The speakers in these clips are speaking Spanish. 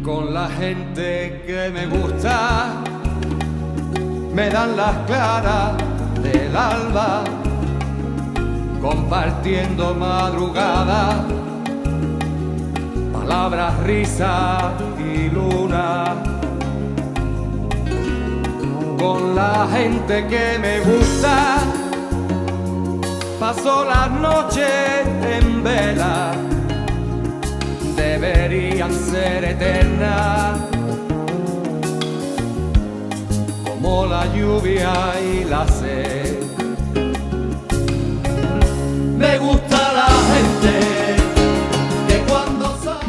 con la gente que me gusta, me dan las claras del alba, compartiendo madrugada, palabras, risa y luna. Con la gente que me gusta, paso las noches en vela, deberían ser eternas, como la lluvia y la sed. Me gusta la gente que cuando sale...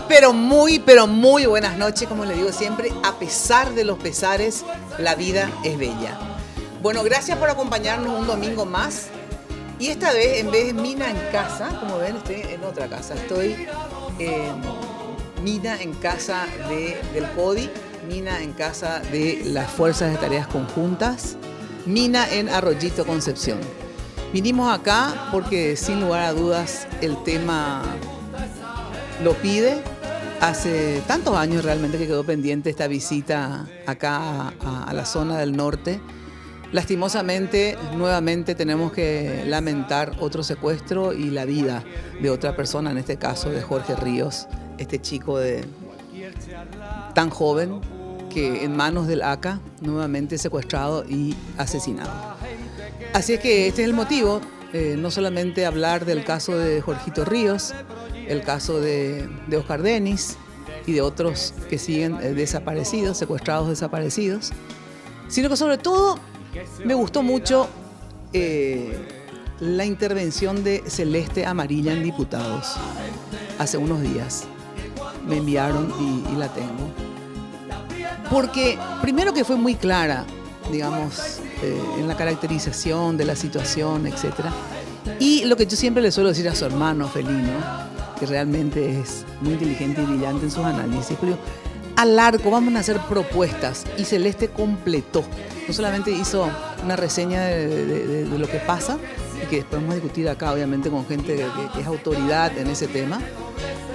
Pero muy buenas noches, como le digo siempre, a pesar de los pesares, la vida es bella. Bueno, gracias por acompañarnos un domingo más. Y esta vez, en vez de Mina en casa, como ven, estoy en otra casa. Estoy Mina en casa del CODI, Mina en casa de las Fuerzas de Tareas Conjuntas, Mina en Arroyito, Concepción. Vinimos acá porque, sin lugar a dudas, el tema lo pide. Hace tantos años realmente que quedó pendiente esta visita acá a la zona del norte. Lastimosamente, nuevamente tenemos que lamentar otro secuestro y la vida de otra persona, en este caso de Jorge Ríos, este chico tan joven que en manos del ACA, nuevamente secuestrado y asesinado. Así es que este es el motivo, no solamente hablar del caso de Jorgito Ríos, el caso de Oscar Denis y de otros que siguen desaparecidos, secuestrados, desaparecidos, sino que sobre todo me gustó mucho la intervención de Celeste Amarilla en Diputados hace unos días. Me enviaron y la tengo. Porque primero que fue muy clara, digamos, en la caracterización de la situación, etc. Y lo que yo siempre le suelo decir a su hermano Felino, que realmente es muy inteligente y brillante en sus análisis, pero al arco vamos a hacer propuestas, y Celeste completó. No solamente hizo una reseña de lo que pasa, y que después vamos a discutir acá, obviamente, con gente que es autoridad en ese tema,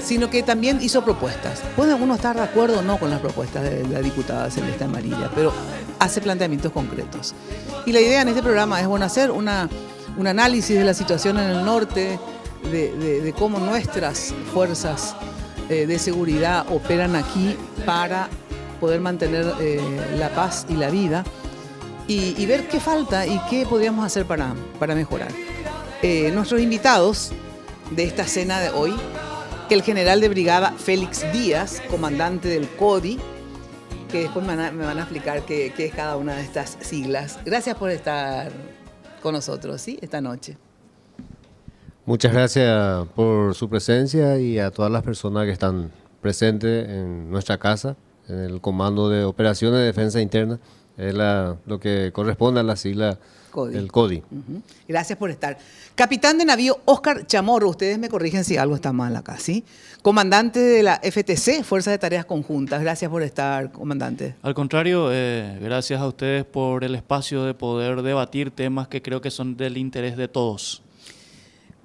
sino que también hizo propuestas. Puede uno estar de acuerdo o no con las propuestas de la diputada Celeste Amarilla, pero hace planteamientos concretos. Y la idea en este programa es, bueno, hacer un análisis de la situación en el norte, de cómo nuestras fuerzas de seguridad operan aquí para poder mantener la paz y la vida, y ver qué falta y qué podríamos hacer para mejorar. Nuestros invitados de esta cena de hoy, el general de brigada Félix Díaz, comandante del CODI, que después me van a explicar qué es cada una de estas siglas. Gracias por estar con nosotros, ¿sí?, esta noche. Muchas gracias por su presencia y a todas las personas que están presentes en nuestra casa, en el Comando de Operaciones de Defensa Interna. Es lo que corresponde a la sigla del CODI. Uh-huh. Gracias por estar. Capitán de navío Óscar Chamorro, ustedes me corrigen si algo está mal acá, ¿sí? Comandante de la FTC, Fuerzas de Tareas Conjuntas. Gracias por estar, comandante. Al contrario, gracias a ustedes por el espacio de poder debatir temas que creo que son del interés de todos.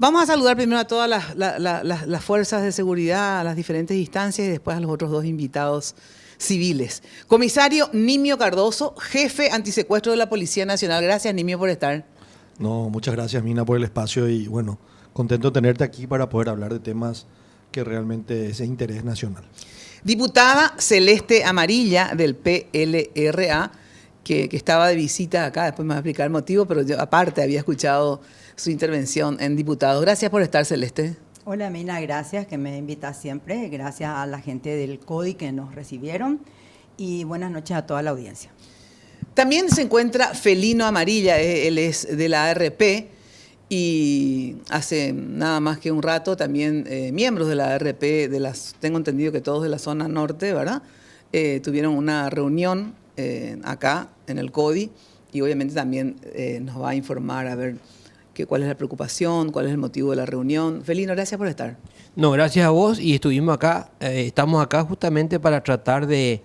Vamos a saludar primero a todas las fuerzas de seguridad, a las diferentes instancias, y después a los otros dos invitados civiles. Comisario Nimio Cardoso, jefe antisecuestro de la Policía Nacional. Gracias, Nimio, por estar. No, muchas gracias, Mina, por el espacio, y bueno, contento de tenerte aquí para poder hablar de temas que realmente es de interés nacional. Diputada Celeste Amarilla del PLRA, que estaba de visita acá, después me va a explicar el motivo, pero yo aparte había escuchado su intervención en Diputados. Gracias por estar, Celeste. Hola, Mina, gracias, que me invitas siempre. Gracias a la gente del CODI que nos recibieron, y buenas noches a toda la audiencia. También se encuentra Felino Amarilla, él es de la ARP, y hace nada más que un rato también miembros de la ARP, tengo entendido que todos de la zona norte, ¿verdad? Tuvieron una reunión acá en el CODI, y obviamente también nos va a informar a ver cuál es la preocupación, cuál es el motivo de la reunión. Felino, gracias por estar. No, gracias a vos, y estamos acá justamente para tratar de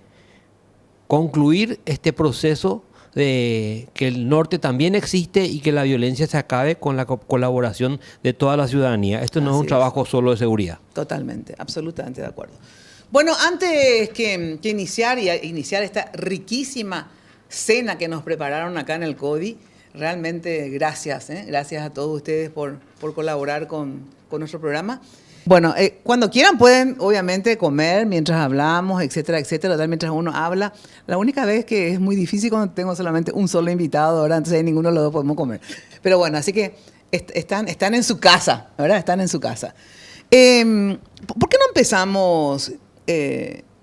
concluir este proceso de que el norte también existe y que la violencia se acabe con la colaboración de toda la ciudadanía. Esto no es un trabajo solo de seguridad. Totalmente, absolutamente de acuerdo. Bueno, antes que iniciar esta riquísima cena que nos prepararon acá en el CODI, realmente gracias, gracias a todos ustedes por colaborar con nuestro programa. Bueno, cuando quieran pueden obviamente comer mientras hablamos, etcétera, etcétera, tal, mientras uno habla. La única vez que es muy difícil cuando tengo solamente un solo invitado, ¿verdad? Entonces ahí ninguno de los dos podemos comer. Pero bueno, así que están en su casa, ¿verdad? Están en su casa. ¿Por qué no empezamos,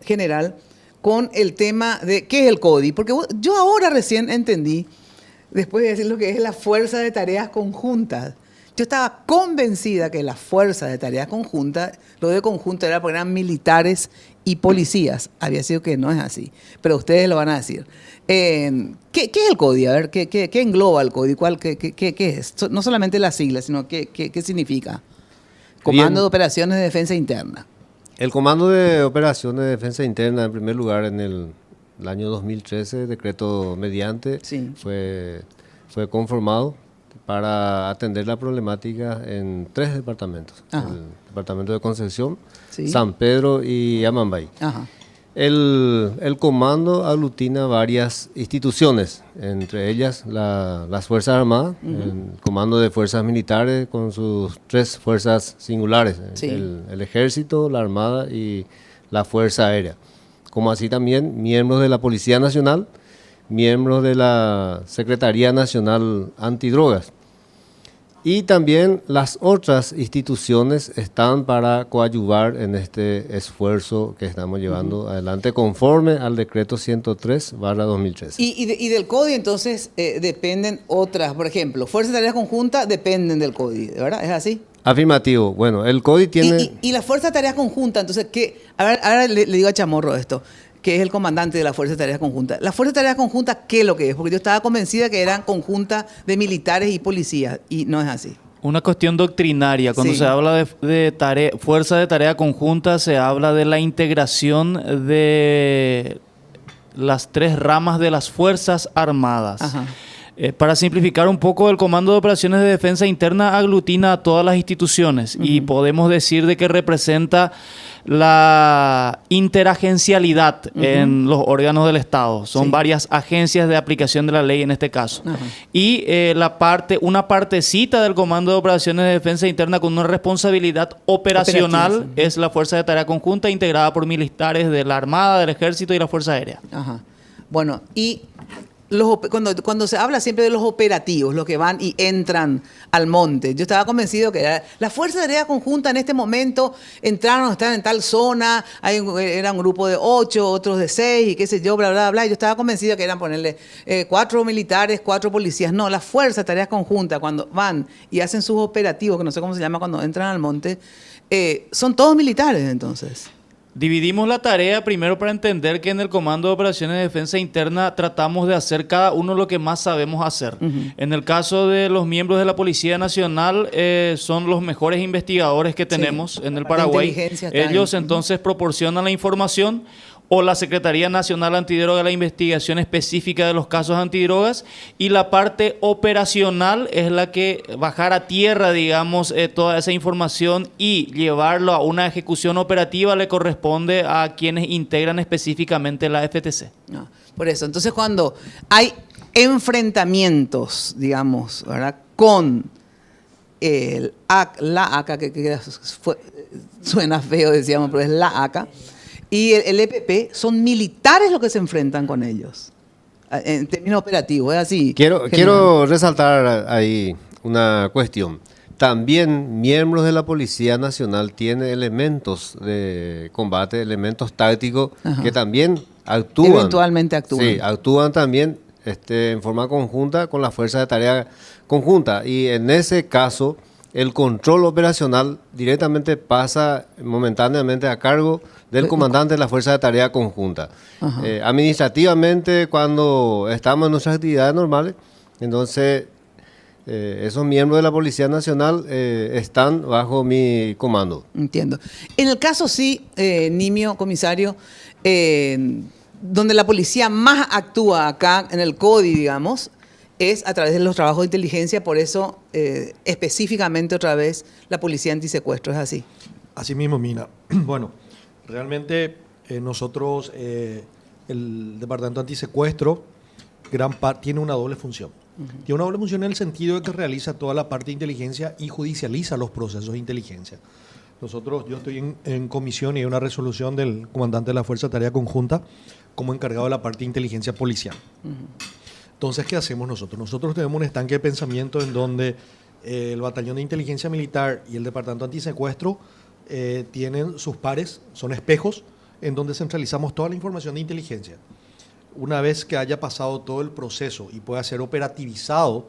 general, con el tema de qué es el CODI? Porque yo ahora recién entendí, después de decir lo que es la Fuerza de Tareas Conjuntas. Yo estaba convencida que la Fuerza de Tareas Conjuntas, lo de conjunto era porque eran militares y policías. Había sido que no es así, pero ustedes lo van a decir. ¿Qué es el CODI? A ver, ¿qué engloba el CODI? ¿Qué es? No solamente las siglas, sino qué significa. Comando de Operaciones de Defensa Interna. El Comando de Operaciones de Defensa Interna, en primer lugar, en el año 2013, decreto mediante, Sí. fue conformado para atender la problemática en 3 departamentos. Ajá. El departamento de Concepción, Sí. San Pedro y Amambay. Ajá. El comando aglutina varias instituciones, entre ellas las Fuerzas Armadas, el Comando de Fuerzas Militares con sus 3 fuerzas singulares, Sí. el Ejército, la Armada y la Fuerza Aérea, como así también miembros de la Policía Nacional, miembros de la Secretaría Nacional Antidrogas. Y también las otras instituciones están para coadyuvar en este esfuerzo que estamos llevando adelante conforme al decreto 103/2013. Y del CODI entonces dependen otras, por ejemplo, Fuerzas de Tareas Conjuntas dependen del CODI, ¿verdad? ¿Es así? Afirmativo. Bueno, el CODI tiene... Y la Fuerza de Tareas Conjuntas, entonces, ¿qué? A ver, ahora le digo a Chamorro esto, que es el comandante de la Fuerza de Tareas Conjuntas. ¿La Fuerza de Tareas Conjuntas qué es lo que es? Porque yo estaba convencida que eran conjuntas de militares y policías, y no es así. Una cuestión doctrinaria. Cuando Sí. se habla de fuerza de tarea conjunta, se habla de la integración de las 3 ramas de las Fuerzas Armadas. Ajá. Para simplificar un poco, el Comando de Operaciones de Defensa Interna aglutina a todas las instituciones y podemos decir de que representa la interagencialidad en los órganos del Estado. Son Sí. varias agencias de aplicación de la ley en este caso. Ajá. Y una partecita del Comando de Operaciones de Defensa Interna con una responsabilidad operacional Operativa, sí. es la Fuerza de Tarea Conjunta integrada por militares de la Armada, del Ejército y la Fuerza Aérea. Ajá. Bueno, y cuando se habla siempre de los operativos, los que van y entran al monte, yo estaba convencido que era la Fuerza de Tarea Conjunta en este momento están en tal zona, era un grupo de 8, otros de 6 y qué sé yo, bla, bla, bla. Y yo estaba convencido que eran ponerle 4 militares, 4 policías. No, la Fuerza de Tareas Conjuntas, cuando van y hacen sus operativos, que no sé cómo se llama cuando entran al monte, son todos militares entonces. Dividimos la tarea primero para entender que en el Comando de Operaciones de Defensa Interna tratamos de hacer cada uno lo que más sabemos hacer. En el caso de los miembros de la Policía Nacional, son los mejores investigadores que tenemos en el La Paraguay. inteligencia está Ellos ahí. entonces proporcionan la información, o la Secretaría Nacional Antidroga la investigación específica de los casos antidrogas, y la parte operacional es la que bajar a tierra, digamos, toda esa información y llevarlo a una ejecución operativa le corresponde a quienes integran específicamente la FTC. No, por eso, entonces cuando hay enfrentamientos, digamos, ¿verdad? Con la ACA, que suena feo, decíamos, pero es la ACA, y el EPP, son militares los que se enfrentan con ellos, en términos operativos, es así. Quiero resaltar ahí una cuestión. También miembros de la Policía Nacional tienen elementos de combate, elementos tácticos Ajá. que también actúan. Eventualmente actúan. Sí, actúan también en forma conjunta con la Fuerza de Tarea Conjunta. Y en ese caso, el control operacional directamente pasa momentáneamente a cargo del comandante de la Fuerza de Tarea Conjunta. Administrativamente, cuando estamos en nuestras actividades normales, entonces esos miembros de la Policía Nacional están bajo mi comando. Entiendo. En el caso sí, Nimio, comisario, donde la policía más actúa acá en el CODI, digamos, es a través de los trabajos de inteligencia, por eso específicamente otra vez la policía antisecuestro, ¿es así? Así mismo, Mina. Bueno, Realmente nosotros, el Departamento Antisecuestro, tiene una doble función. Tiene una doble función en el sentido de que realiza toda la parte de inteligencia y judicializa los procesos de inteligencia. Yo estoy en comisión y hay una resolución del comandante de la Fuerza de Tarea Conjunta como encargado de la parte de inteligencia policial. Entonces, ¿qué hacemos nosotros? Nosotros tenemos un estanque de pensamiento en donde el Batallón de Inteligencia Militar y el Departamento Antisecuestro tienen sus pares, son espejos, en donde centralizamos toda la información de inteligencia. Una vez que haya pasado todo el proceso y pueda ser operativizado,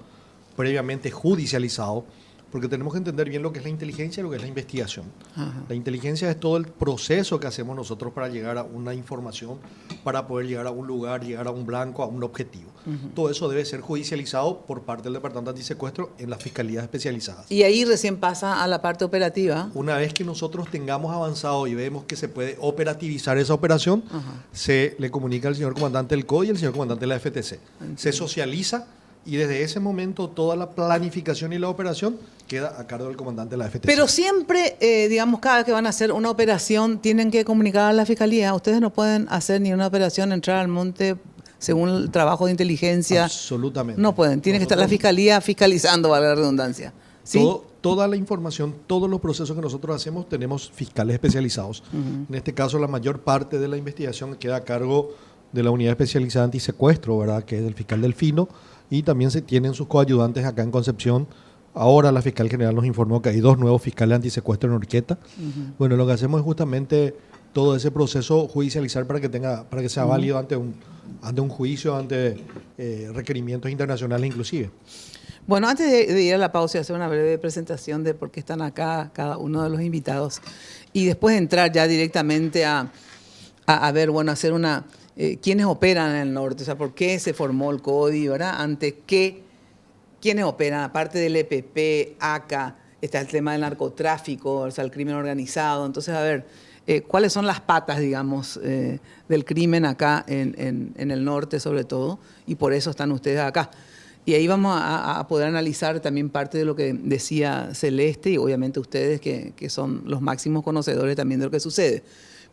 previamente judicializado, porque tenemos que entender bien lo que es la inteligencia y lo que es la investigación. Ajá. La inteligencia es todo el proceso que hacemos nosotros para llegar a una información, para poder llegar a un lugar, llegar a un blanco, a un objetivo. Todo eso debe ser judicializado por parte del Departamento Antisecuestro en las fiscalías especializadas. Y ahí recién pasa a la parte operativa. Una vez que nosotros tengamos avanzado y vemos que se puede operativizar esa operación, se le comunica al señor comandante del CODI y al señor comandante de la FTC. Entiendo. Se socializa. Y desde ese momento toda la planificación y la operación queda a cargo del comandante de la FTC. Pero siempre, digamos, cada vez que van a hacer una operación, tienen que comunicar a la Fiscalía. Ustedes no pueden hacer ni una operación, entrar al monte según el trabajo de inteligencia. Absolutamente. No pueden. Tiene que estar la Fiscalía fiscalizando, valga la redundancia. ¿Sí? Toda la información, todos los procesos que nosotros hacemos, tenemos fiscales especializados. En este caso, la mayor parte de la investigación queda a cargo de la Unidad Especializada Antisecuestro, ¿verdad?, que es del fiscal Delfino. Y también se tienen sus coayudantes acá en Concepción. Ahora la fiscal general nos informó que hay 2 nuevos fiscales antisecuestro en Orqueta. Bueno, lo que hacemos es justamente todo ese proceso judicializar para que sea válido ante un juicio, ante requerimientos internacionales inclusive. Bueno, antes de ir a la pausa y hacer una breve presentación de por qué están acá cada uno de los invitados y después entrar ya directamente a ver, bueno, hacer una... ¿quiénes operan en el norte? O sea, ¿por qué se formó el CODI, verdad? ¿Ante qué? ¿Quiénes operan? Aparte del EPP, ACA, está el tema del narcotráfico, o sea, el crimen organizado. Entonces, a ver, ¿cuáles son las patas, digamos, del crimen acá en el norte, sobre todo? Y por eso están ustedes acá. Y ahí vamos a poder analizar también parte de lo que decía Celeste y obviamente ustedes que son los máximos conocedores también de lo que sucede.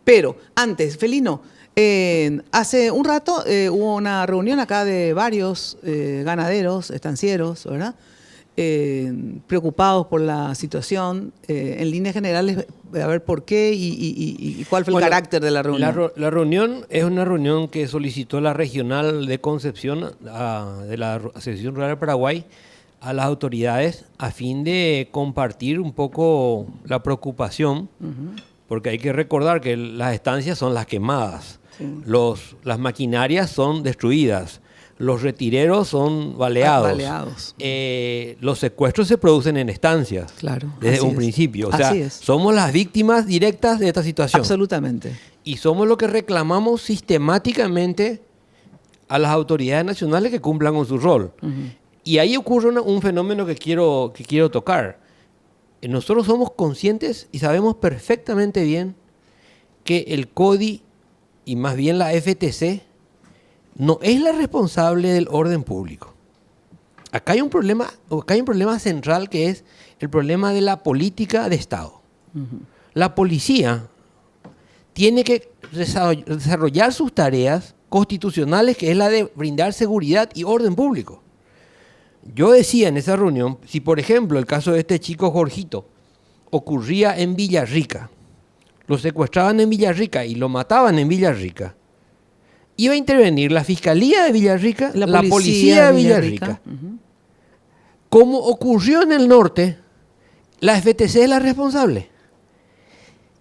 Pero antes, Felino, hace un rato hubo una reunión acá de varios ganaderos, estancieros, ¿verdad? Preocupados por la situación. En líneas generales, a ver por qué y cuál fue el carácter de la reunión. La reunión es una reunión que solicitó la regional de Concepción de la Asociación Rural de Paraguay a las autoridades a fin de compartir un poco la preocupación, porque hay que recordar que las estancias son las quemadas. Sí. Las maquinarias son destruidas, los retireros son baleados. Los secuestros se producen en estancias, claro, desde un principio. O sea, somos las víctimas directas de esta situación. Absolutamente. Y somos los que reclamamos sistemáticamente a las autoridades nacionales que cumplan con su rol. Y ahí ocurre un fenómeno que quiero tocar. Nosotros somos conscientes y sabemos perfectamente bien que el CODI y más bien la FTC no es la responsable del orden público. Acá hay un problema central que es el problema de la política de Estado. La policía tiene que desarrollar sus tareas constitucionales, que es la de brindar seguridad y orden público. Yo decía en esa reunión, si por ejemplo el caso de este chico Jorgito ocurría en Villarrica, lo secuestraban en Villarrica y lo mataban en Villarrica, iba a intervenir la Fiscalía de Villarrica, la Policía de Villarrica. Como ocurrió en el norte, la FTC es la responsable.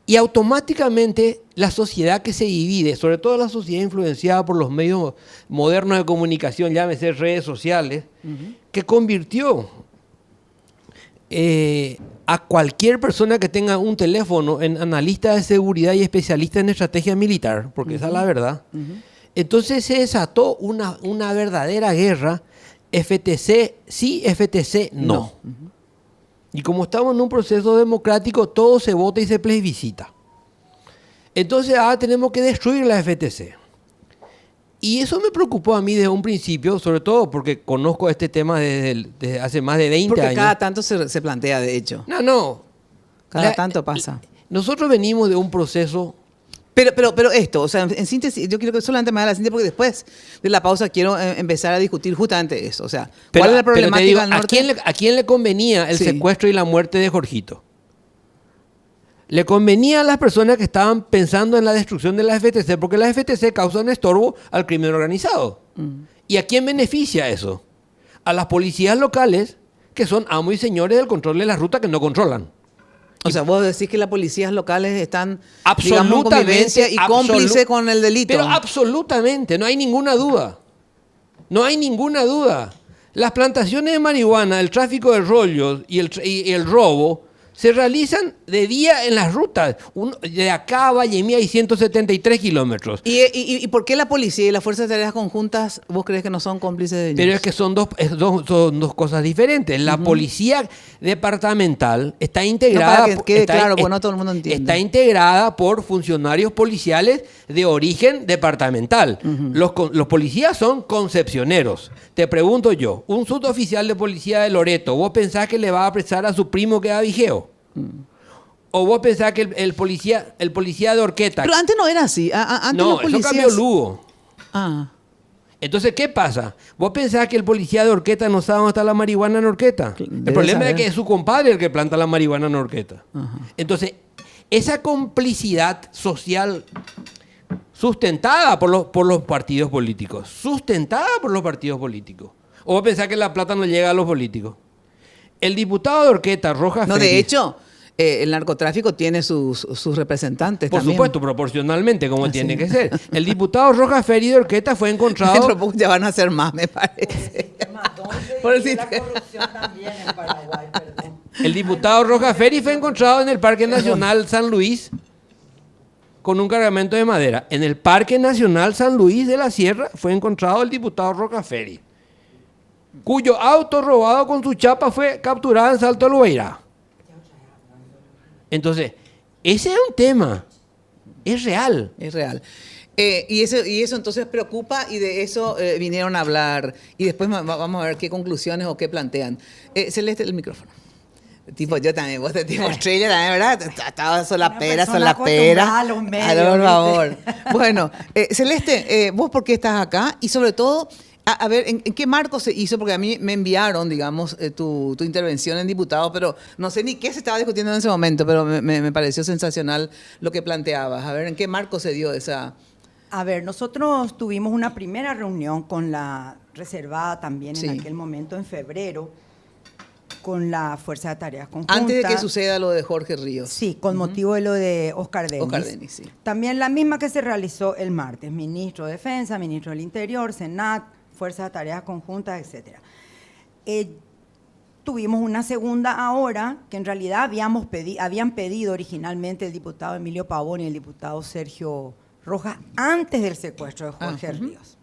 Y automáticamente la sociedad que se divide, sobre todo la sociedad influenciada por los medios modernos de comunicación, llámese redes sociales, que convirtió a cualquier persona que tenga un teléfono en analista de seguridad y especialista en estrategia militar, porque esa es la verdad. Entonces se desató una verdadera guerra, FTC sí, FTC no. Y como estamos en un proceso democrático, todo se vota y se plebiscita. Entonces ahora tenemos que destruir la FTC. Y eso me preocupó a mí desde un principio, sobre todo porque conozco este tema desde hace más de 20 años. Porque cada tanto se plantea, de hecho. No. Cada tanto pasa. Nosotros venimos de un proceso Pero esto, o sea, en síntesis, yo quiero que solamente me haga la síntesis porque después de la pausa quiero empezar a discutir justamente eso. O sea, ¿cuál es la problemática te digo, del norte? ¿a quién le convenía el Sí. secuestro y la muerte de Jorgito? Le convenía a las personas que estaban pensando en la destrucción de la FTC, porque la FTC causa un estorbo al crimen organizado. ¿Y a quién beneficia eso? A las policías locales, que son amos y señores del control de la ruta que no controlan. O sea, vos decís que las policías locales están, digamos, en Absolutamente, convivencia y cómplice con el delito. Pero absolutamente, no hay ninguna duda. No hay ninguna duda. Las plantaciones de marihuana, el tráfico de rollos y el robo se realizan de día en las rutas. De acá a Vallemía hay 173 kilómetros. ¿Y por qué la policía y las fuerzas de tareas conjuntas vos crees que no son cómplices de ellos? Pero es que son dos cosas diferentes. La policía departamental está integrada... No, para que quede claro, porque no todo el mundo entiende. Está integrada por funcionarios policiales de origen departamental. Los policías son concepcioneros. Te pregunto yo, un suboficial de policía de Loreto, ¿vos pensás que le va a apresar a su primo que da vigeo? ¿O vos pensás que el policía de Orqueta... Pero antes no era así. Antes No, los policías... eso cambió Lugo. Ah. Entonces, ¿qué pasa? ¿Vos pensás que el policía de Orqueta no sabe dónde está la marihuana en Orqueta? El Debe problema saber. es que es su compadre el que planta la marihuana en Orqueta. Entonces, esa complicidad social sustentada por los partidos políticos. Sustentada por los partidos políticos. ¿O vos pensás que la plata no llega a los políticos? El diputado de Orqueta, Rojas No, de Félix, hecho, el narcotráfico tiene sus representantes por también. supuesto, proporcionalmente, como Así. tiene que ser. El diputado Rojas Félix de Orqueta fue encontrado... Dentro de poco ya van a hacer más, me parece. Por el la sitio. corrupción también en Paraguay, perdón. El diputado Rojas Félix fue encontrado en el Parque Nacional San Luis con un cargamento de madera. En el Parque Nacional San Luis de la Sierra fue encontrado el diputado Rojas Félix, cuyo auto robado con su chapa fue capturado en Salto del Guairá. Entonces, ese es un tema. Es real. Es real. Y eso entonces preocupa y de eso vinieron a hablar. Y después vamos a ver qué conclusiones o qué plantean. Celeste, el micrófono. Tipo, yo también, vos te tipo estrella también, ¿verdad? Estaba solapera, persona acostumbrada a los medios, Por favor. ¿viste? Bueno, Celeste, ¿vos por qué estás acá? Y sobre todo, a ver, ¿en qué marco se hizo? Porque a mí me enviaron, digamos, tu intervención en diputado, pero no sé ni qué se estaba discutiendo en ese momento, pero me pareció sensacional lo que planteabas. A ver, ¿en qué marco se dio esa...? A ver, nosotros tuvimos una primera reunión con la reservada también Sí. en aquel momento, en febrero, con la Fuerza de Tareas Conjuntas. Antes de que suceda lo de Jorge Ríos. Sí, con motivo de lo de Oscar Denis. Oscar Denis, sí. También la misma que se realizó el martes, Ministro de Defensa, Ministro del Interior, Senat, Fuerza de Tareas Conjuntas, etc. Tuvimos una segunda ahora, que en realidad habían pedido originalmente el diputado Emilio Pavón y el diputado Sergio Rojas antes del secuestro de Jorge Ríos.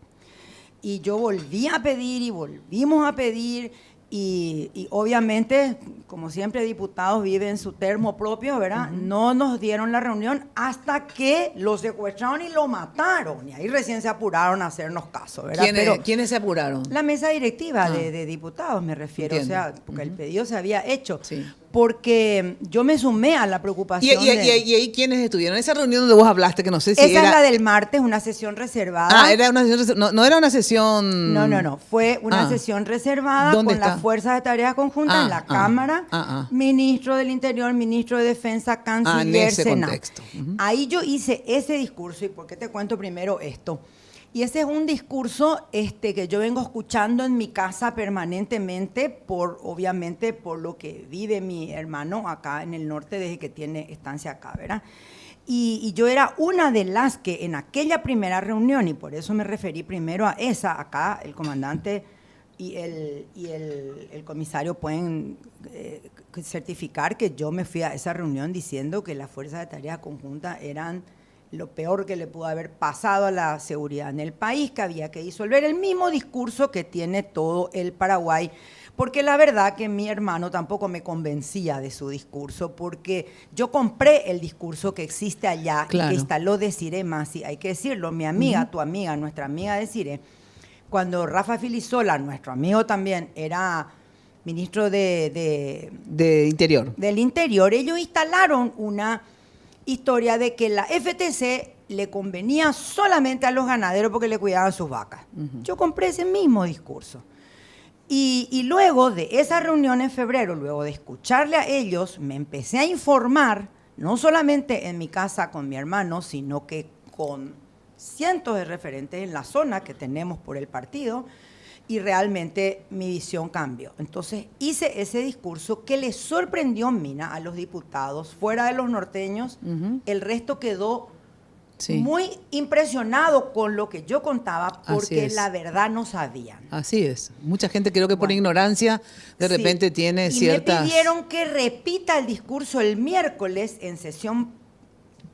Y yo volví a pedir y volvimos a pedir y obviamente, como siempre, diputados viven su termo propio, ¿verdad? No nos dieron la reunión hasta que lo secuestraron y lo mataron. Y ahí recién se apuraron a hacernos caso, ¿verdad? ¿Quiénes se apuraron? La mesa directiva de diputados, me refiero. Entiendo. O sea, porque el pedido se había hecho. Sí. Porque yo me sumé a la ¿Y preocupación y ahí quiénes estuvieron? Esa reunión donde vos hablaste, que no sé si Esa era... es la del martes, una sesión reservada. Ah, era una sesión... No era una sesión... No. Fue una sesión reservada ¿Dónde con está? las fuerzas de tareas conjuntas en la Cámara, Ministro del Interior, Ministro de Defensa, Canciller, en ese Senado. contexto. Ahí yo hice ese discurso, y por qué te cuento primero esto. Y ese es un discurso que yo vengo escuchando en mi casa permanentemente, obviamente por lo que vive mi hermano acá en el norte desde que tiene estancia acá, ¿verdad? Y yo era una de las que en aquella primera reunión, y por eso me referí primero a esa, acá el comandante y el comisario pueden certificar que yo me fui a esa reunión diciendo que las fuerzas de tarea conjunta eran lo peor que le pudo haber pasado a la seguridad en el país, que había que disolver el mismo discurso que tiene todo el Paraguay, porque la verdad que mi hermano tampoco me convencía de su discurso, porque yo compré el discurso que existe allá, Claro. y que instaló Desiree Masi, hay que decirlo, mi amiga, tu amiga, nuestra amiga Desiree, cuando Rafa Filisola, nuestro amigo también, era ministro De Interior. del Interior, ellos instalaron una historia de que la FTC le convenía solamente a los ganaderos porque le cuidaban sus vacas. Yo compré ese mismo discurso. Y luego de esa reunión en febrero, luego de escucharle a ellos, me empecé a informar, no solamente en mi casa con mi hermano, sino que con cientos de referentes en la zona que tenemos por el partido, y realmente mi visión cambió. Entonces hice ese discurso que le sorprendió, Mina, a los diputados, fuera de los norteños. El resto quedó muy impresionado con lo que yo contaba, porque la verdad no sabían. Así es. Mucha gente creo que por ignorancia de repente tiene ciertas... Me pidieron que repita el discurso el miércoles en sesión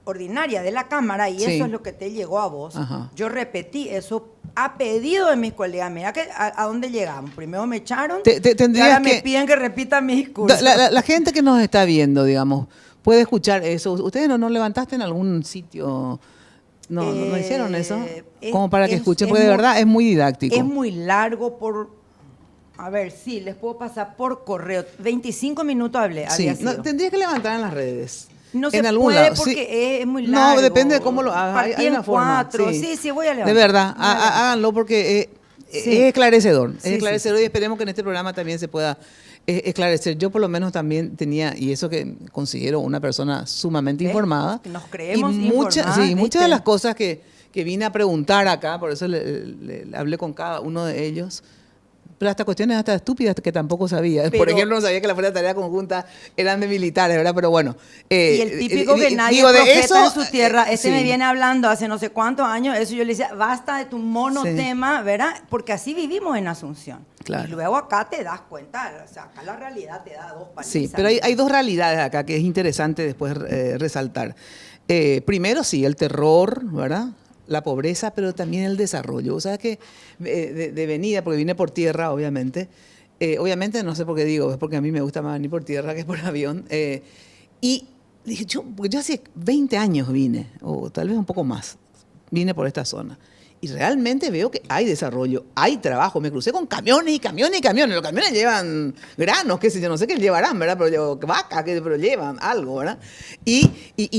ordinaria de la Cámara, y eso es lo que te llegó a vos. Yo repetí eso a pedido de mis colegas. Mira que a dónde llegamos. Primero me echaron y ahora me piden que repita mi discurso. La gente que nos está viendo, digamos, puede escuchar eso. ¿Ustedes no levantaste en algún sitio? ¿No hicieron eso? Como para que escuchen, porque de verdad es muy didáctico. Es muy largo A ver, sí, les puedo pasar por correo. 25 minutos hablé. Tendrías que levantar en las redes. No en se algún puede lado. porque es muy largo. No, depende de cómo lo hagas. Hay una forma. 4. Sí, voy a levantar. De verdad, háganlo porque es esclarecedor. Es Sí, esclarecedor y esperemos que en este programa también se pueda esclarecer. Yo por lo menos también tenía, y eso que considero una persona sumamente informada. Nos creemos y informadas. muchas de las cosas que vine a preguntar acá, por eso le hablé con cada uno de ellos. Pero hasta cuestiones hasta estúpidas que tampoco sabía. Por ejemplo, no sabía que la Fuerza de Tarea Conjunta eran de militares, ¿verdad? Pero bueno. Y el típico que nadie es profeta en su tierra. Me viene hablando hace no sé cuántos años. Eso yo le decía, basta de tu monotema, ¿verdad? Porque así vivimos en Asunción. Claro. Y luego acá te das cuenta, o sea, acá la realidad te da dos palizas. Sí, pero hay dos realidades acá que es interesante después resaltar. Primero, sí, el terror, ¿verdad? La pobreza, pero también el desarrollo. O sea que de venida, porque vine por tierra, obviamente. Obviamente, no sé por qué digo, es porque a mí me gusta más venir por tierra que por avión. Y dije, porque yo hace 20 años vine, o tal vez un poco más, vine por esta zona. Y realmente veo que hay desarrollo, hay trabajo. Me crucé con camiones y camiones y camiones. Los camiones llevan granos, qué sé yo, no sé qué llevarán, ¿verdad? Pero vacas, pero llevan algo, ¿verdad? Y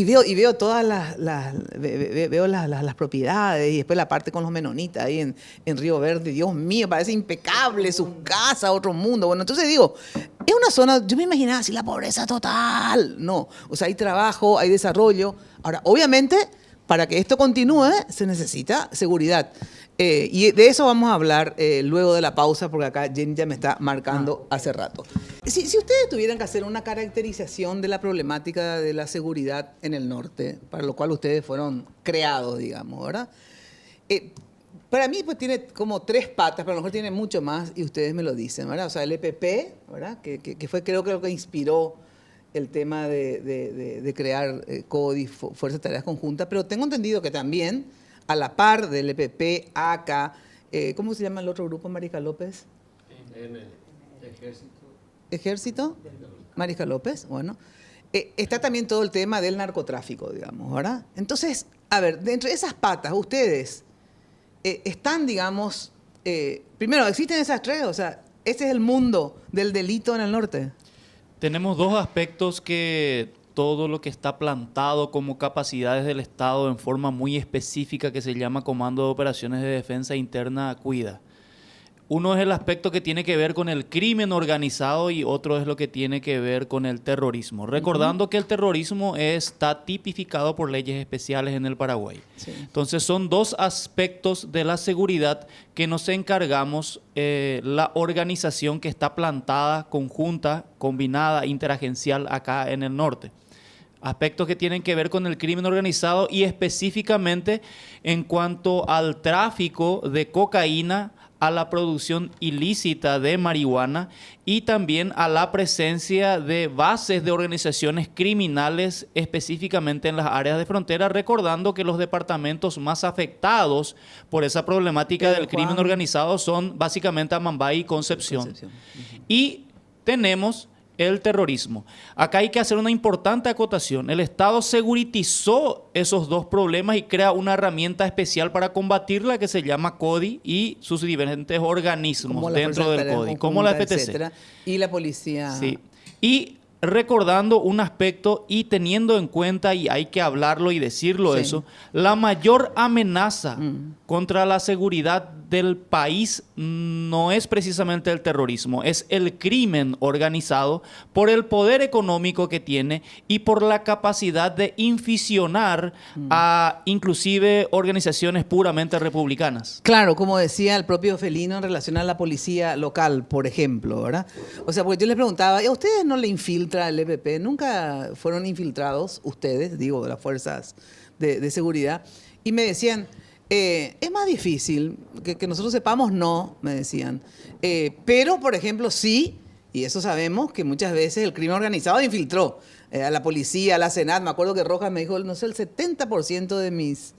veo todas las propiedades, y después la parte con los menonitas ahí en Río Verde. Dios mío, parece impecable sus casas, otro mundo. Bueno, entonces digo, es una zona, yo me imaginaba así la pobreza total. No, o sea, hay trabajo, hay desarrollo. Ahora, obviamente, para que esto continúe, se necesita seguridad. Y de eso vamos a hablar luego de la pausa, porque acá Jenny ya me está marcando hace rato. Si ustedes tuvieran que hacer una caracterización de la problemática de la seguridad en el norte, para lo cual ustedes fueron creados, digamos, ¿verdad? Para mí pues tiene como 3 patas, pero a lo mejor tiene mucho más y ustedes me lo dicen, ¿verdad? O sea, el EPP, ¿verdad? Que fue creo que lo que inspiró el tema de crear CODI, Fuerza de Tareas Conjuntas, pero tengo entendido que también, a la par del EPP, ACA, ¿cómo se llama el otro grupo, Marica López? Ejército. Marica López, bueno. Está también todo el tema del narcotráfico, digamos, ¿verdad? Entonces, a ver, dentro de esas patas, ustedes están, digamos, primero, ¿existen esas 3? O sea, ¿ese es el mundo del delito en el norte? Tenemos 2 aspectos que todo lo que está plantado como capacidades del Estado en forma muy específica, que se llama Comando de Operaciones de Defensa Interna, cuida. Uno es el aspecto que tiene que ver con el crimen organizado y otro es lo que tiene que ver con el terrorismo. Recordando que el terrorismo está tipificado por leyes especiales en el Paraguay. Sí. Entonces son 2 aspectos de la seguridad que nos encargamos la organización que está plantada, conjunta, combinada, interagencial acá en el norte. Aspectos que tienen que ver con el crimen organizado y específicamente en cuanto al tráfico de cocaína, a la producción ilícita de marihuana y también a la presencia de bases de organizaciones criminales específicamente en las áreas de frontera, recordando que los departamentos más afectados por esa problemática del crimen organizado son básicamente Amambay y Concepción. Y tenemos el terrorismo. Acá hay que hacer una importante acotación. El Estado seguritizó esos 2 problemas y crea una herramienta especial para combatirla que se llama CODI y sus diferentes organismos dentro del CODI, como la FTC. Y la policía. Sí. Y recordando un aspecto y teniendo en cuenta, y hay que hablarlo y decirlo Sí. eso, la mayor amenaza contra la seguridad del país no es precisamente el terrorismo, es el crimen organizado por el poder económico que tiene y por la capacidad de inficionar a inclusive organizaciones puramente republicanas. Claro, como decía el propio Felino en relación a la policía local, por ejemplo, ¿verdad? O sea, porque yo les preguntaba, ¿y a ustedes no le infiltra el EPP? ¿Nunca fueron infiltrados ustedes, digo, de las fuerzas de seguridad? Y me decían, es más difícil que nosotros sepamos, no, me decían. Pero, por ejemplo, sí, y eso sabemos, que muchas veces el crimen organizado infiltró a la policía, a la Senat. Me acuerdo que Rojas me dijo, no sé, el 70% de mis...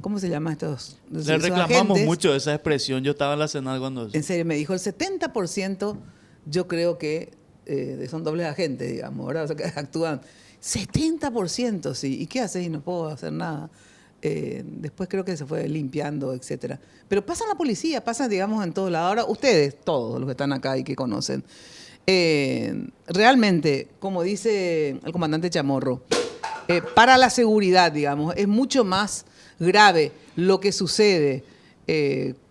¿Cómo se llama estos? Le esos reclamamos agentes? mucho esa expresión. Yo estaba en la Senat cuando... En serio, me dijo el 70%, yo creo que son dobles agentes, digamos, ¿verdad? O sea, que actúan 70%, sí. ¿Y qué haces? Y no puedo hacer nada. Después creo que se fue limpiando, etcétera. Pero pasa en la policía, pasa, digamos, en todos lados. Ahora, ustedes, todos los que están acá y que conocen, realmente, como dice el comandante Chamorro, para la seguridad, digamos, es mucho más grave lo que sucede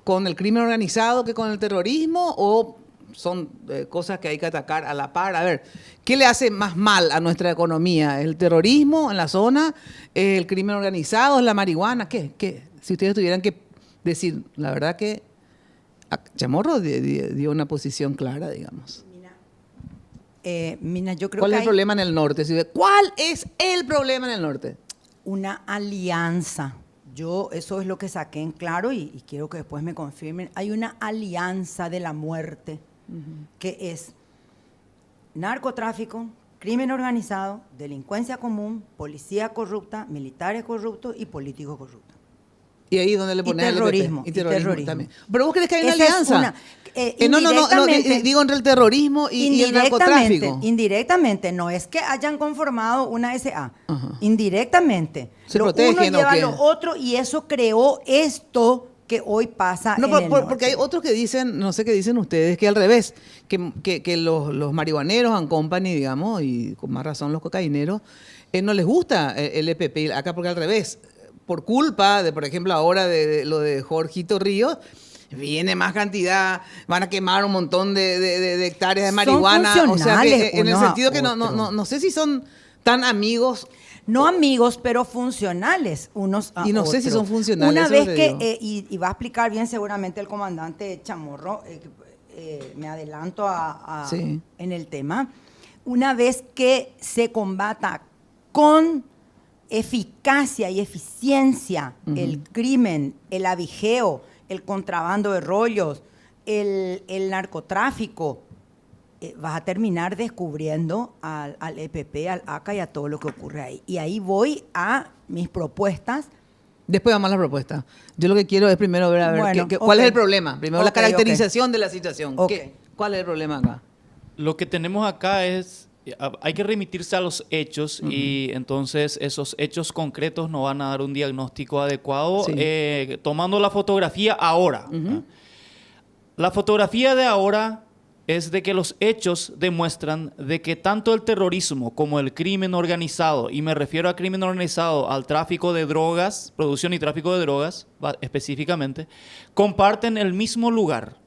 con el crimen organizado que con el terrorismo, o son cosas que hay que atacar a la par. A ver, ¿qué le hace más mal a nuestra economía? ¿El terrorismo en la zona? ¿El crimen organizado? ¿Es la marihuana? ¿Qué? Si ustedes tuvieran que decir, la verdad que Chamorro dio una posición clara, digamos. Mina, yo creo ¿Cuál que es el hay problema en el norte? ¿Cuál es el problema en el norte? una alianza. Yo eso es lo que saqué en claro y quiero que después me confirmen. Hay una alianza de la muerte que es narcotráfico, crimen organizado, delincuencia común, policía corrupta, militares corruptos y políticos corruptos. Y ahí donde le pones terrorismo, y terrorismo, y terrorismo. también. Pero vos crees que hay una Esa es alianza. una, No, indirectamente- digo entre el terrorismo y el narcotráfico. Indirectamente, no es que hayan conformado una SA. Ajá. Indirectamente. ¿Se Lo protegen uno o lleva qué? lo otro y eso creó esto que hoy pasa No, en el porque hay norte. otros que dicen, no sé qué dicen ustedes, que al revés, que los marihuaneros and company, digamos, y con más razón los cocaineros, no les gusta el EPP acá, porque al revés, por culpa de, por ejemplo, ahora de lo de Jorgito Ríos, viene más cantidad, van a quemar un montón de hectáreas de Son marihuana. O sea, que funcionales en el unos a sentido que otros. no sé si son tan amigos. No amigos, pero funcionales unos a Y no sé si otros. son funcionales, Una eso vez le que, digo. y va a explicar bien seguramente el comandante Chamorro, me adelanto Sí. en el tema, una vez que se combata con eficacia y eficiencia el crimen, el avijeo, el contrabando de rollos, el narcotráfico, vas a terminar descubriendo al EPP, al ACA y a todo lo que ocurre ahí. Y ahí voy a mis propuestas. Después vamos a la propuesta. Yo lo que quiero es primero ver, a ver, Bueno, cuál ok. es el problema. Primero la Ok, caracterización de la situación. Ok. ¿Cuál es el problema acá? Lo que tenemos acá es, hay que remitirse a los hechos y entonces esos hechos concretos nos van a dar un diagnóstico adecuado Sí. tomando la fotografía ahora. La fotografía de ahora es de que los hechos demuestran de que tanto el terrorismo como el crimen organizado, y me refiero a crimen organizado, al tráfico de drogas, producción y tráfico de drogas específicamente, comparten el mismo lugar.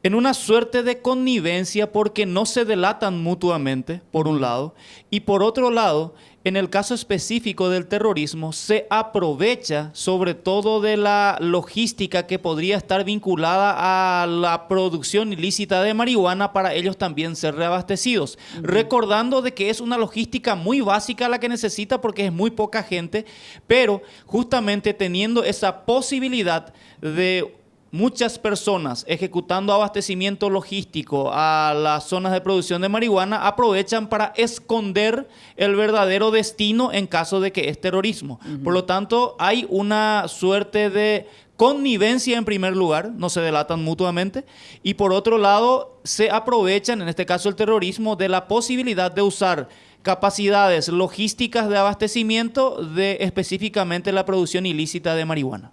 En una suerte de connivencia porque no se delatan mutuamente, por un lado, y por otro lado, en el caso específico del terrorismo, se aprovecha sobre todo de la logística que podría estar vinculada a la producción ilícita de marihuana para ellos también ser reabastecidos. Recordando de que es una logística muy básica la que necesita porque es muy poca gente, pero justamente teniendo esa posibilidad de muchas personas ejecutando abastecimiento logístico a las zonas de producción de marihuana aprovechan para esconder el verdadero destino en caso de que es terrorismo. Por lo tanto, hay una suerte de connivencia en primer lugar, no se delatan mutuamente, y por otro lado, se aprovechan, en este caso el terrorismo, de la posibilidad de usar capacidades logísticas de abastecimiento de específicamente la producción ilícita de marihuana.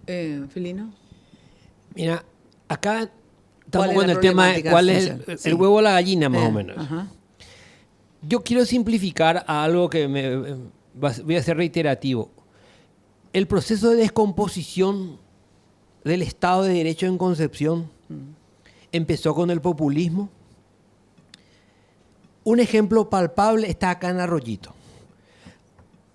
Felino. Mira, acá ¿Cuál estamos es con la el tema de problemática cuál es social? el Sí. huevo o la gallina, más o menos. Ajá. Yo quiero simplificar a algo que voy a ser reiterativo. El proceso de descomposición del Estado de Derecho en Concepción empezó con el populismo. Un ejemplo palpable está acá en Arroyito.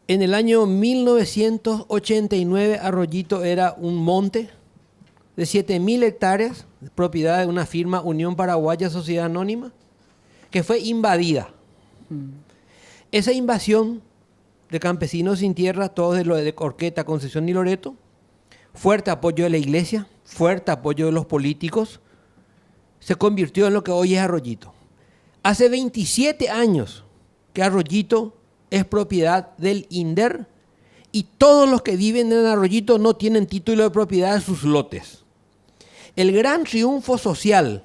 En el año 1989, Arroyito era un monte de 7.000 hectáreas, propiedad de una firma Unión Paraguaya Sociedad Anónima, que fue invadida. Esa invasión de campesinos sin tierra, todos de Orqueta, Concepción y Loreto, fuerte apoyo de la iglesia, fuerte apoyo de los políticos, se convirtió en lo que hoy es Arroyito. Hace 27 años que Arroyito es propiedad del INDER y todos los que viven en Arroyito no tienen título de propiedad de sus lotes. El gran triunfo social,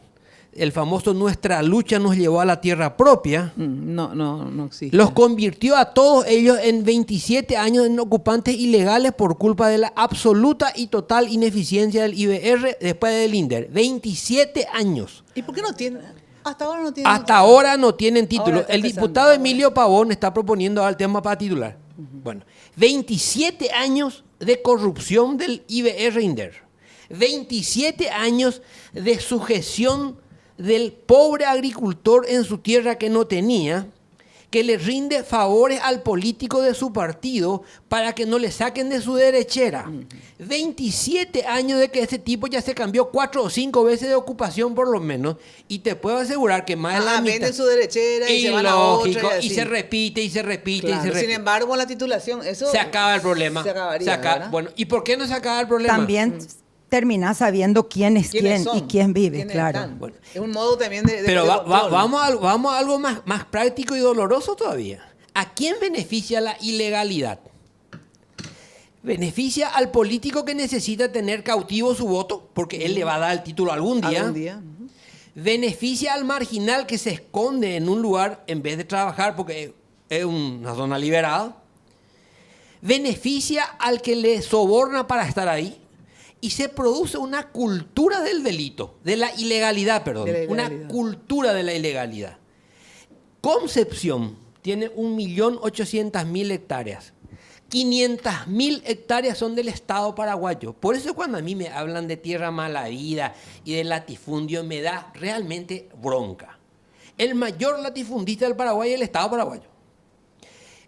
el famoso Nuestra lucha nos llevó a la tierra propia, No existe. los convirtió a todos ellos en 27 años en ocupantes ilegales por culpa de la absoluta y total ineficiencia del IBR después del INDER. 27 años. ¿Y por qué no tienen? Hasta ahora no tienen. Hasta ahora no tienen título. Ahora está El empezando. diputado Emilio Pavón está proponiendo ahora el tema para titular. Bueno, 27 años de corrupción del IBR-INDER. 27 años de sujeción del pobre agricultor en su tierra que no tenía, que le rinde favores al político de su partido para que no le saquen de su derechera. 27 años de que ese tipo ya se cambió 4 o 5 veces de ocupación por lo menos, y te puedo asegurar que más de la mitad... Venden su derechera y se van a Ilógico, otra. y se repite, y se repite, Claro, y se sin repite. embargo, la titulación, eso... Se acaba el problema. Se acabaría, ¿verdad? Bueno, ¿y por qué no se acaba el problema? También terminás sabiendo quién es quién ¿Quiénes son? y quién vive, ¿Quiénes claro. están? Bueno. Es un modo también de Pero control. vamos a algo más práctico y doloroso todavía. ¿A quién beneficia la ilegalidad? Beneficia al político que necesita tener cautivo su voto, porque él le va a dar el título algún día. Algún día. Beneficia al marginal que se esconde en un lugar en vez de trabajar porque es una zona liberada. Beneficia al que le soborna para estar ahí. Y se produce una cultura del delito, de la ilegalidad, perdón. De la Una ilegalidad. cultura de la ilegalidad. Concepción tiene 1.800.000 hectáreas. 500.000 hectáreas son del Estado paraguayo. Por eso cuando a mí me hablan de tierra mala vida y de latifundio me da realmente bronca. El mayor latifundista del Paraguay es el Estado paraguayo.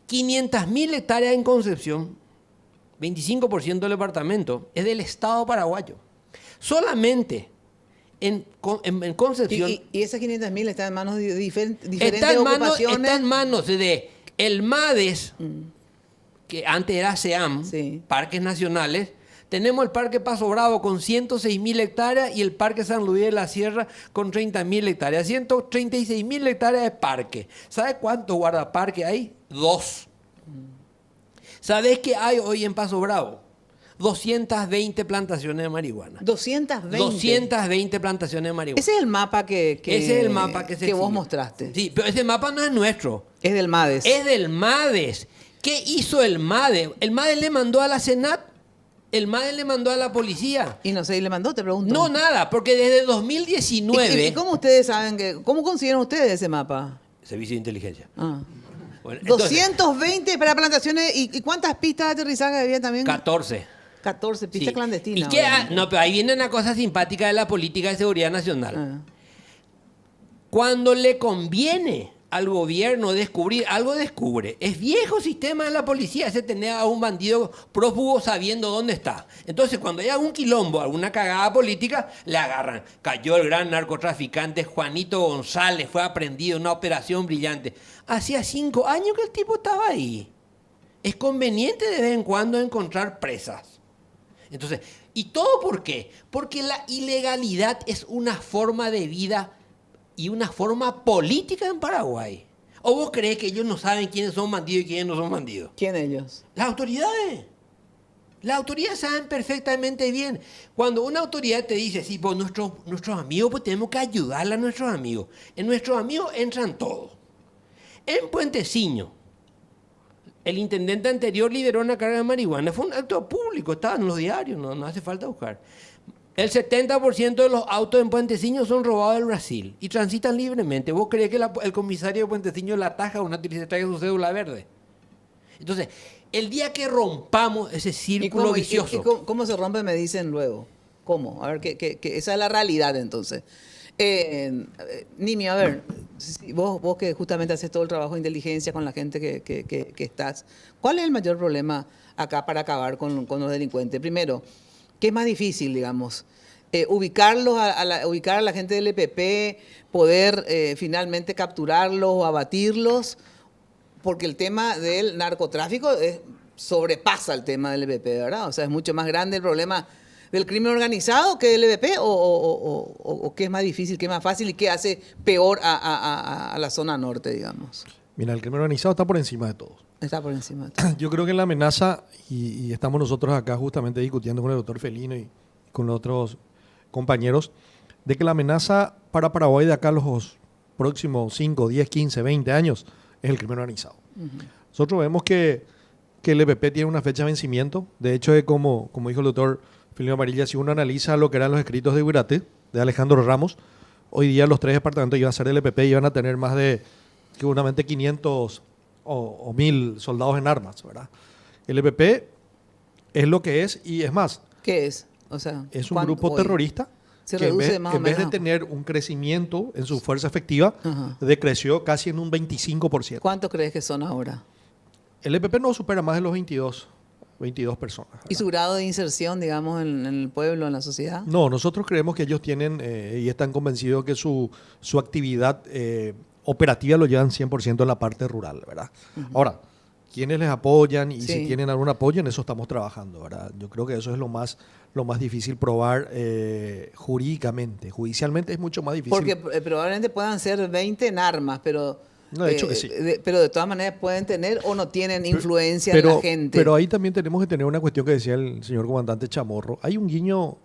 500.000 hectáreas en Concepción, 25% del departamento, es del Estado paraguayo. Solamente en Concepción... Y esas 500.000 están en manos de diferentes Está en ocupaciones. manos de el MADES, que antes era SEAM, Sí. Parques Nacionales. Tenemos el Parque Paso Bravo con 106.000 hectáreas y el Parque San Luis de la Sierra con 30.000 hectáreas. 136.000 hectáreas de parque. ¿Sabe cuántos guardaparques hay? 2. ¿Sabes qué hay hoy en Paso Bravo? 220 plantaciones de marihuana. 220. 220 plantaciones de marihuana. Ese es el mapa que Ese es el mapa que se vos exhibe. mostraste. Sí, pero ese mapa no es nuestro. Es del MADES. Es del MADES. ¿Qué hizo el MADES? El MADES le mandó a la Senat, el MADES le mandó a la policía. Y no sé, y le mandó, te pregunto. No, nada, porque desde ¿Y 2019... cómo ustedes saben cómo consiguieron ustedes ese mapa? Servicio de inteligencia. Ah. Bueno, entonces, 220 para plantaciones. ¿Y cuántas pistas de aterrizaje había también? 14. 14 pistas Sí. clandestinas. ¿Y qué? obviamente. No, pero ahí viene una cosa simpática de la política de seguridad nacional. Ah. Cuando le conviene al gobierno descubrir, algo descubre. Es viejo sistema de la policía ese tener a un bandido prófugo sabiendo dónde está. Entonces, cuando hay algún quilombo, alguna cagada política, le agarran. Cayó el gran narcotraficante Juanito González, fue aprendido en una operación brillante. Hacía 5 años que el tipo estaba ahí. Es conveniente de vez en cuando encontrar presas. Entonces, ¿y todo por qué? Porque la ilegalidad es una forma de vida y una forma política en Paraguay. ¿O vos crees que ellos no saben quiénes son bandidos y quiénes no son bandidos? ¿Quién ellos? Las autoridades. Las autoridades saben perfectamente bien. Cuando una autoridad te dice, sí, pues nuestros amigos, pues tenemos que ayudarle a nuestros amigos. En nuestros amigos entran todos. En Puenteciño, el intendente anterior liberó una carga de marihuana. Fue un acto público, estaba en los diarios, no hace falta buscar. El 70% de los autos en Puenteciño son robados del Brasil y transitan libremente. ¿Vos creés que el comisario de Puenteciño la ataja a una se trae su cédula verde? Entonces, el día que rompamos ese círculo vicioso... ¿Cómo se rompe? Me dicen luego. ¿Cómo? A ver, que esa es la realidad entonces. Nimi, a ver, vos que justamente haces todo el trabajo de inteligencia con la gente que estás, ¿cuál es el mayor problema acá para acabar con los delincuentes? Primero, ¿qué es más difícil, digamos? Ubicar a la gente del EPP, poder finalmente capturarlos o abatirlos, porque el tema del narcotráfico sobrepasa el tema del EPP, ¿verdad? O sea, es mucho más grande el problema del crimen organizado que del EPP, o qué es más difícil, qué es más fácil y qué hace peor a la zona norte, digamos. Mira, el crimen organizado está por encima de todo. Está por encima de todo. Yo creo que la amenaza, y estamos nosotros acá justamente discutiendo con el doctor Felino y con los otros compañeros, de que la amenaza para Paraguay de acá a los próximos 5, 10, 15, 20 años es el crimen organizado. Nosotros vemos que el EPP tiene una fecha de vencimiento. De hecho, como dijo el doctor Felino Amarilla, si uno analiza lo que eran los escritos de Huirate, de Alejandro Ramos, hoy día los 3 departamentos iban a ser del EPP y iban a tener más de seguramente 500 o 1000 soldados en armas, ¿verdad? El EPP es lo que es y es más. ¿Qué es? O sea, es un grupo terrorista se que reduce más o en vez de menos. tener un crecimiento en su fuerza efectiva, Ajá. decreció casi en un 25%. ¿Cuántos crees que son ahora? El EPP no supera más de los 22 personas. ¿Verdad? ¿Y su grado de inserción, digamos, en el pueblo, en la sociedad? No, nosotros creemos que ellos tienen y están convencidos que su actividad operativa lo llevan 100% en la parte rural, ¿verdad? Ahora, ¿quiénes les apoyan? Y si tienen algún apoyo, en eso estamos trabajando, ¿verdad? Yo creo que eso es lo más difícil probar jurídicamente. Judicialmente es mucho más difícil. Porque probablemente puedan ser 20 en armas, pero... No, de hecho que sí. Pero de todas maneras pueden tener o no tienen influencia en la gente. Pero ahí también tenemos que tener una cuestión que decía el señor comandante Chamorro. Hay un guiño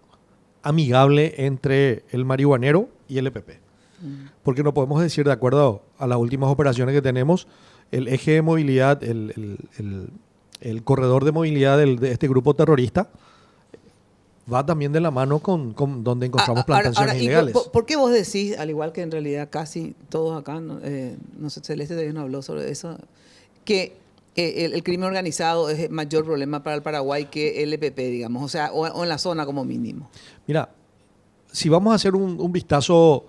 amigable entre el marihuanero y el EPP. Porque no podemos decir, de acuerdo a las últimas operaciones que tenemos, el eje de movilidad, el corredor de movilidad de este grupo terrorista va también de la mano con donde encontramos plantaciones ilegales. ¿Por qué vos decís, al igual que en realidad casi todos acá, no sé, Celeste todavía no habló sobre eso, que el crimen organizado es el mayor problema para el Paraguay que el EPP, digamos, o sea, o en la zona como mínimo? Mira, si vamos a hacer un vistazo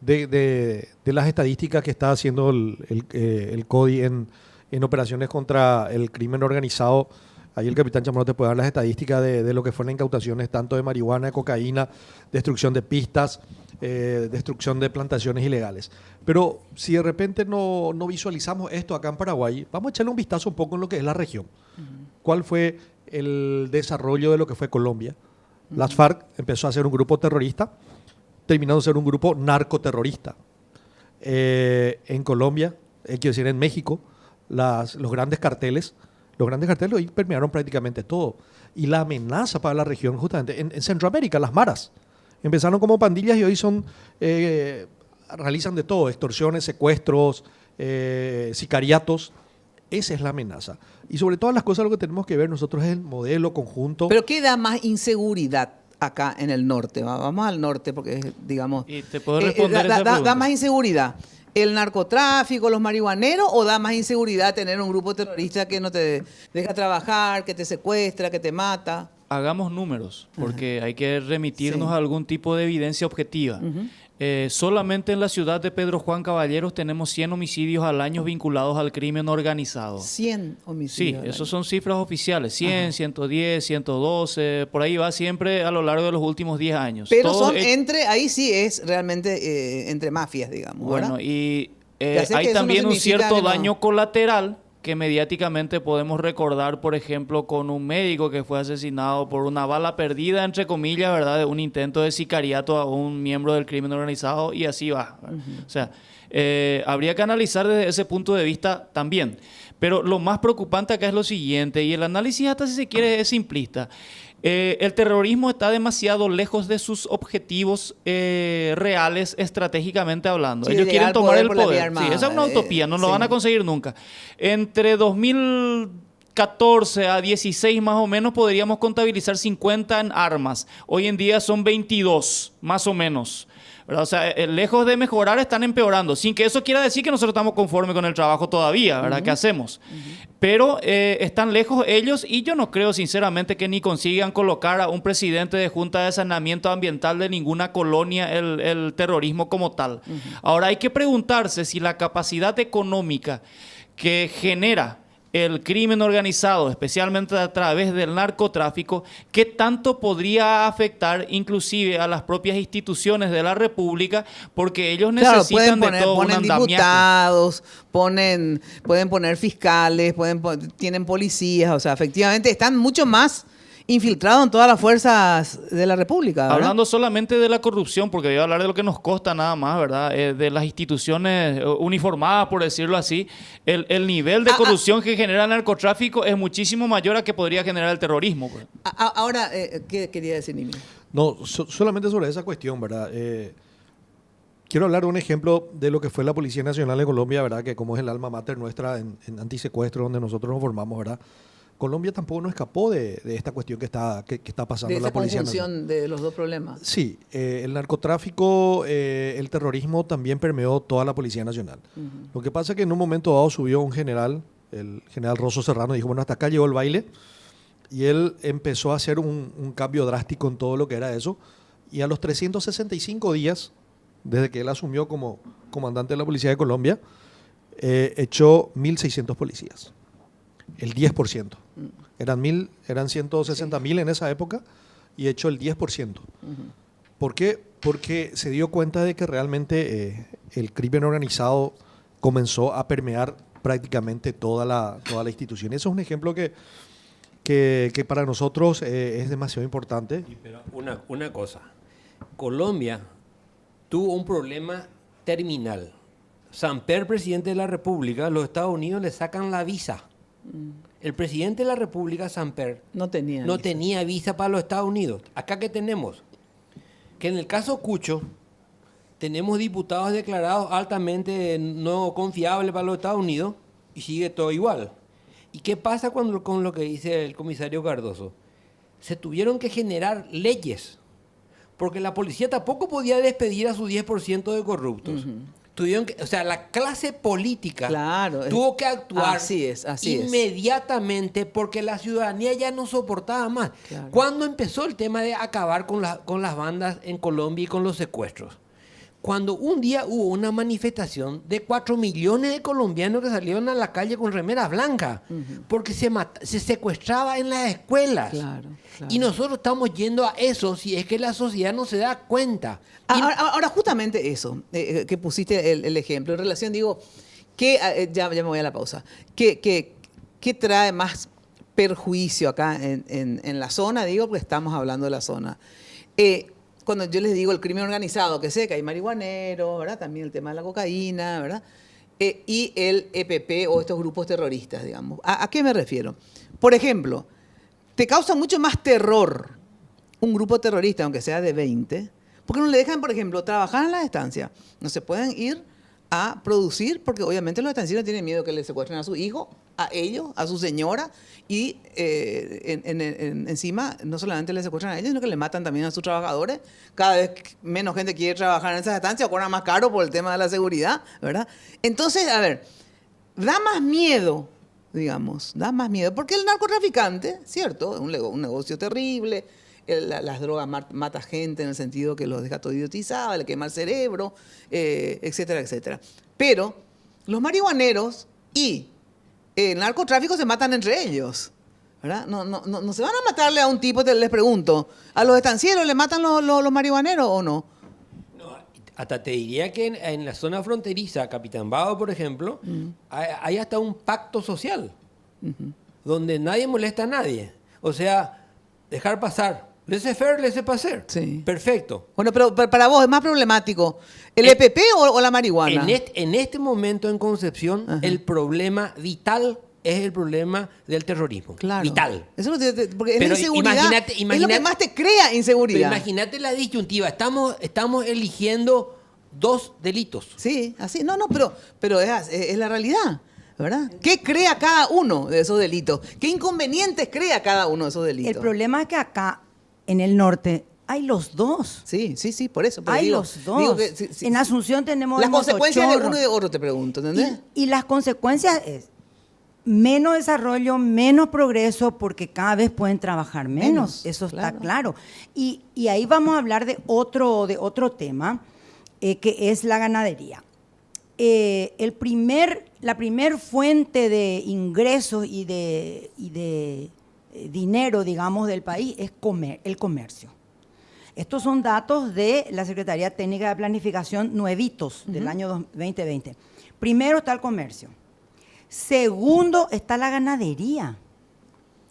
de las estadísticas que está haciendo el CODI en operaciones contra el crimen organizado, ahí el capitán Chamorro te puede dar las estadísticas de lo que fueron incautaciones tanto de marihuana, de cocaína, destrucción de pistas, destrucción de plantaciones ilegales. Pero si de repente no visualizamos esto acá en Paraguay, vamos a echarle un vistazo un poco en lo que es la región. ¿Cuál fue el desarrollo de lo que fue Colombia? Las FARC empezó a ser un grupo terrorista, terminando de ser un grupo narcoterrorista. En Colombia, quiero decir en México, los grandes carteles hoy permearon prácticamente todo. Y la amenaza para la región, justamente, en Centroamérica, las maras. Empezaron como pandillas y hoy realizan de todo, extorsiones, secuestros, sicariatos. Esa es la amenaza. Y sobre todas las cosas lo que tenemos que ver nosotros es el modelo conjunto. ¿Pero qué da más inseguridad acá en el norte? Vamos al norte porque, digamos... Y te puedo responder esa pregunta. ¿Da más inseguridad el narcotráfico, los marihuaneros, o da más inseguridad tener un grupo terrorista que no te deja trabajar, que te secuestra, que te mata? Hagamos números, porque hay que remitirnos a algún tipo de evidencia objetiva. Solamente en la ciudad de Pedro Juan Caballeros tenemos 100 homicidios al año vinculados al crimen organizado. 100 homicidios. Sí, esos son cifras oficiales. 100, 110, 112, por ahí va siempre a lo largo de los últimos 10 años. Pero son ahí sí es realmente entre mafias, digamos. Bueno, ¿verdad? y eso hay no también un significa cierto que no. daño colateral que mediáticamente podemos recordar, por ejemplo, con un médico que fue asesinado por una bala perdida, entre comillas, ¿verdad?, de un intento de sicariato a un miembro del crimen organizado, y así va. O sea, habría que analizar desde ese punto de vista también. Pero lo más preocupante acá es lo siguiente, y el análisis hasta si se quiere es simplista. El terrorismo está demasiado lejos de sus objetivos reales, estratégicamente hablando. Sí, Ellos quieren tomar el por la vía poder. armada, Sí, esa es una utopía, no lo van a conseguir nunca. Entre 2000 14 a 16 más o menos podríamos contabilizar 50 en armas. Hoy en día son 22, más o menos. ¿Verdad? O sea, lejos de mejorar, están empeorando. Sin que eso quiera decir que nosotros estamos conformes con el trabajo todavía, ¿verdad? ¿Qué hacemos? Pero están lejos ellos y yo no creo sinceramente que ni consigan colocar a un presidente de Junta de Saneamiento Ambiental de ninguna colonia el terrorismo como tal. Ahora hay que preguntarse si la capacidad económica que genera el crimen organizado, especialmente a través del narcotráfico, ¿qué tanto podría afectar inclusive a las propias instituciones de la República? Porque ellos necesitan de todo un ponen andamiaje. diputados, pueden poner fiscales, tienen policías, o sea, efectivamente están mucho más infiltrados en todas las fuerzas de la República, ¿verdad? Hablando solamente de la corrupción, porque voy a hablar de lo que nos consta nada más, ¿verdad? De las instituciones uniformadas, por decirlo así, el nivel de corrupción que genera el narcotráfico es muchísimo mayor a que podría generar el terrorismo. Pues. Ahora, ¿qué quería decir, Nimi? No, solamente sobre esa cuestión, ¿verdad? Quiero hablar de un ejemplo de lo que fue la Policía Nacional de Colombia, ¿verdad? Que como es el alma mater nuestra en antisecuestro, donde nosotros nos formamos, ¿verdad? Colombia tampoco no escapó de esta cuestión que está pasando De en la esa Policía conjunción Nacional. de los dos problemas. Sí, el narcotráfico, el terrorismo también permeó toda la Policía Nacional. Lo que pasa es que en un momento dado subió un general, el general Rosso Serrano, y dijo, bueno, hasta acá llegó el baile, y él empezó a hacer un cambio drástico en todo lo que era eso, y a los 365 días, desde que él asumió como comandante de la Policía de Colombia, echó 1.600 policías. El 10%. Eran 160.000 en esa época y echó el 10%. ¿Por qué? Porque se dio cuenta de que realmente el crimen organizado comenzó a permear prácticamente toda la institución. Eso es un ejemplo que para nosotros es demasiado importante. Pero una cosa, Colombia tuvo un problema terminal. Samper, presidente de la República, los Estados Unidos le sacan la visa. El presidente de la República, Samper, No tenía visa para los Estados Unidos. Acá que tenemos, que en el caso Cucho, tenemos diputados declarados altamente no confiables para los Estados Unidos y sigue todo igual. ¿Y qué pasa con lo que dice el comisario Cardoso? Se tuvieron que generar leyes, porque la policía tampoco podía despedir a su 10% de corruptos. Tuvieron que, o sea, la clase política tuvo que actuar inmediatamente porque la ciudadanía ya no soportaba más. Claro. ¿Cuándo empezó el tema de acabar con las bandas en Colombia y con los secuestros? Cuando un día hubo una manifestación de 4 millones de colombianos que salieron a la calle con remera blanca, porque se secuestraba en las escuelas. Claro. Y nosotros estamos yendo a eso si es que la sociedad no se da cuenta. Ahora, justamente eso, que pusiste el ejemplo, en relación, digo, ya me voy a la pausa, ¿qué trae más perjuicio acá en la zona? Digo, porque estamos hablando de la zona. Cuando yo les digo el crimen organizado, que sé que hay marihuaneros, ¿verdad? También el tema de la cocaína, ¿verdad? Y el EPP o estos grupos terroristas, digamos. ¿A qué me refiero? Por ejemplo, te causa mucho más terror un grupo terrorista, aunque sea de 20, porque no le dejan, por ejemplo, trabajar en las estancias. No se pueden ir a producir, porque obviamente los estancieros tienen miedo que le secuestren a su hijo, a ellos, a su señora, y encima no solamente le secuestran a ellos, sino que le matan también a sus trabajadores. Cada vez menos gente quiere trabajar en esas estancias, cobran más caro por el tema de la seguridad, ¿verdad? Entonces, a ver, da más miedo, digamos, porque el narcotraficante, ¿cierto? Es un negocio terrible. Las drogas mata gente en el sentido que los deja todo idiotizado, le quema el cerebro, etcétera, etcétera. Pero los marihuaneros y el narcotráfico se matan entre ellos, ¿verdad? No se van a matarle a un tipo, les pregunto. ¿A los estancieros le matan los marihuaneros o no? No, hasta te diría que en la zona fronteriza, Capitán Bado, por ejemplo, hay hasta un pacto social, donde nadie molesta a nadie. O sea, dejar pasar. Laissez-faire, laissez-passer. Sí. Perfecto. Bueno, pero para vos es más problemático el EPP o la marihuana. En este momento en Concepción, el problema vital es el problema del terrorismo. Claro. Vital. Eso no porque Pero es la inseguridad. Es lo que más te crea inseguridad. Pero imagínate la disyuntiva. Estamos eligiendo dos delitos. Sí, así. No, pero es la realidad. ¿verdad? ¿Qué crea cada uno de esos delitos? ¿Qué inconvenientes crea cada uno de esos delitos? El problema es que acá, en el norte, hay los dos. Sí, por eso. pero Hay digo- los dos. digo que si- En Asunción tenemos las el consecuencias de motochorro. uno y de otro, te pregunto, ¿entendés? Y las consecuencias es menos desarrollo, menos progreso, porque cada vez pueden trabajar menos. Menos, Eso claro. está claro. Y ahí vamos a hablar de otro tema, que es la ganadería. La primer fuente de ingresos y de dinero, digamos, del país es el comercio. Estos son datos de la Secretaría Técnica de Planificación nuevitos del año 2020. Primero está el comercio. Segundo está la ganadería.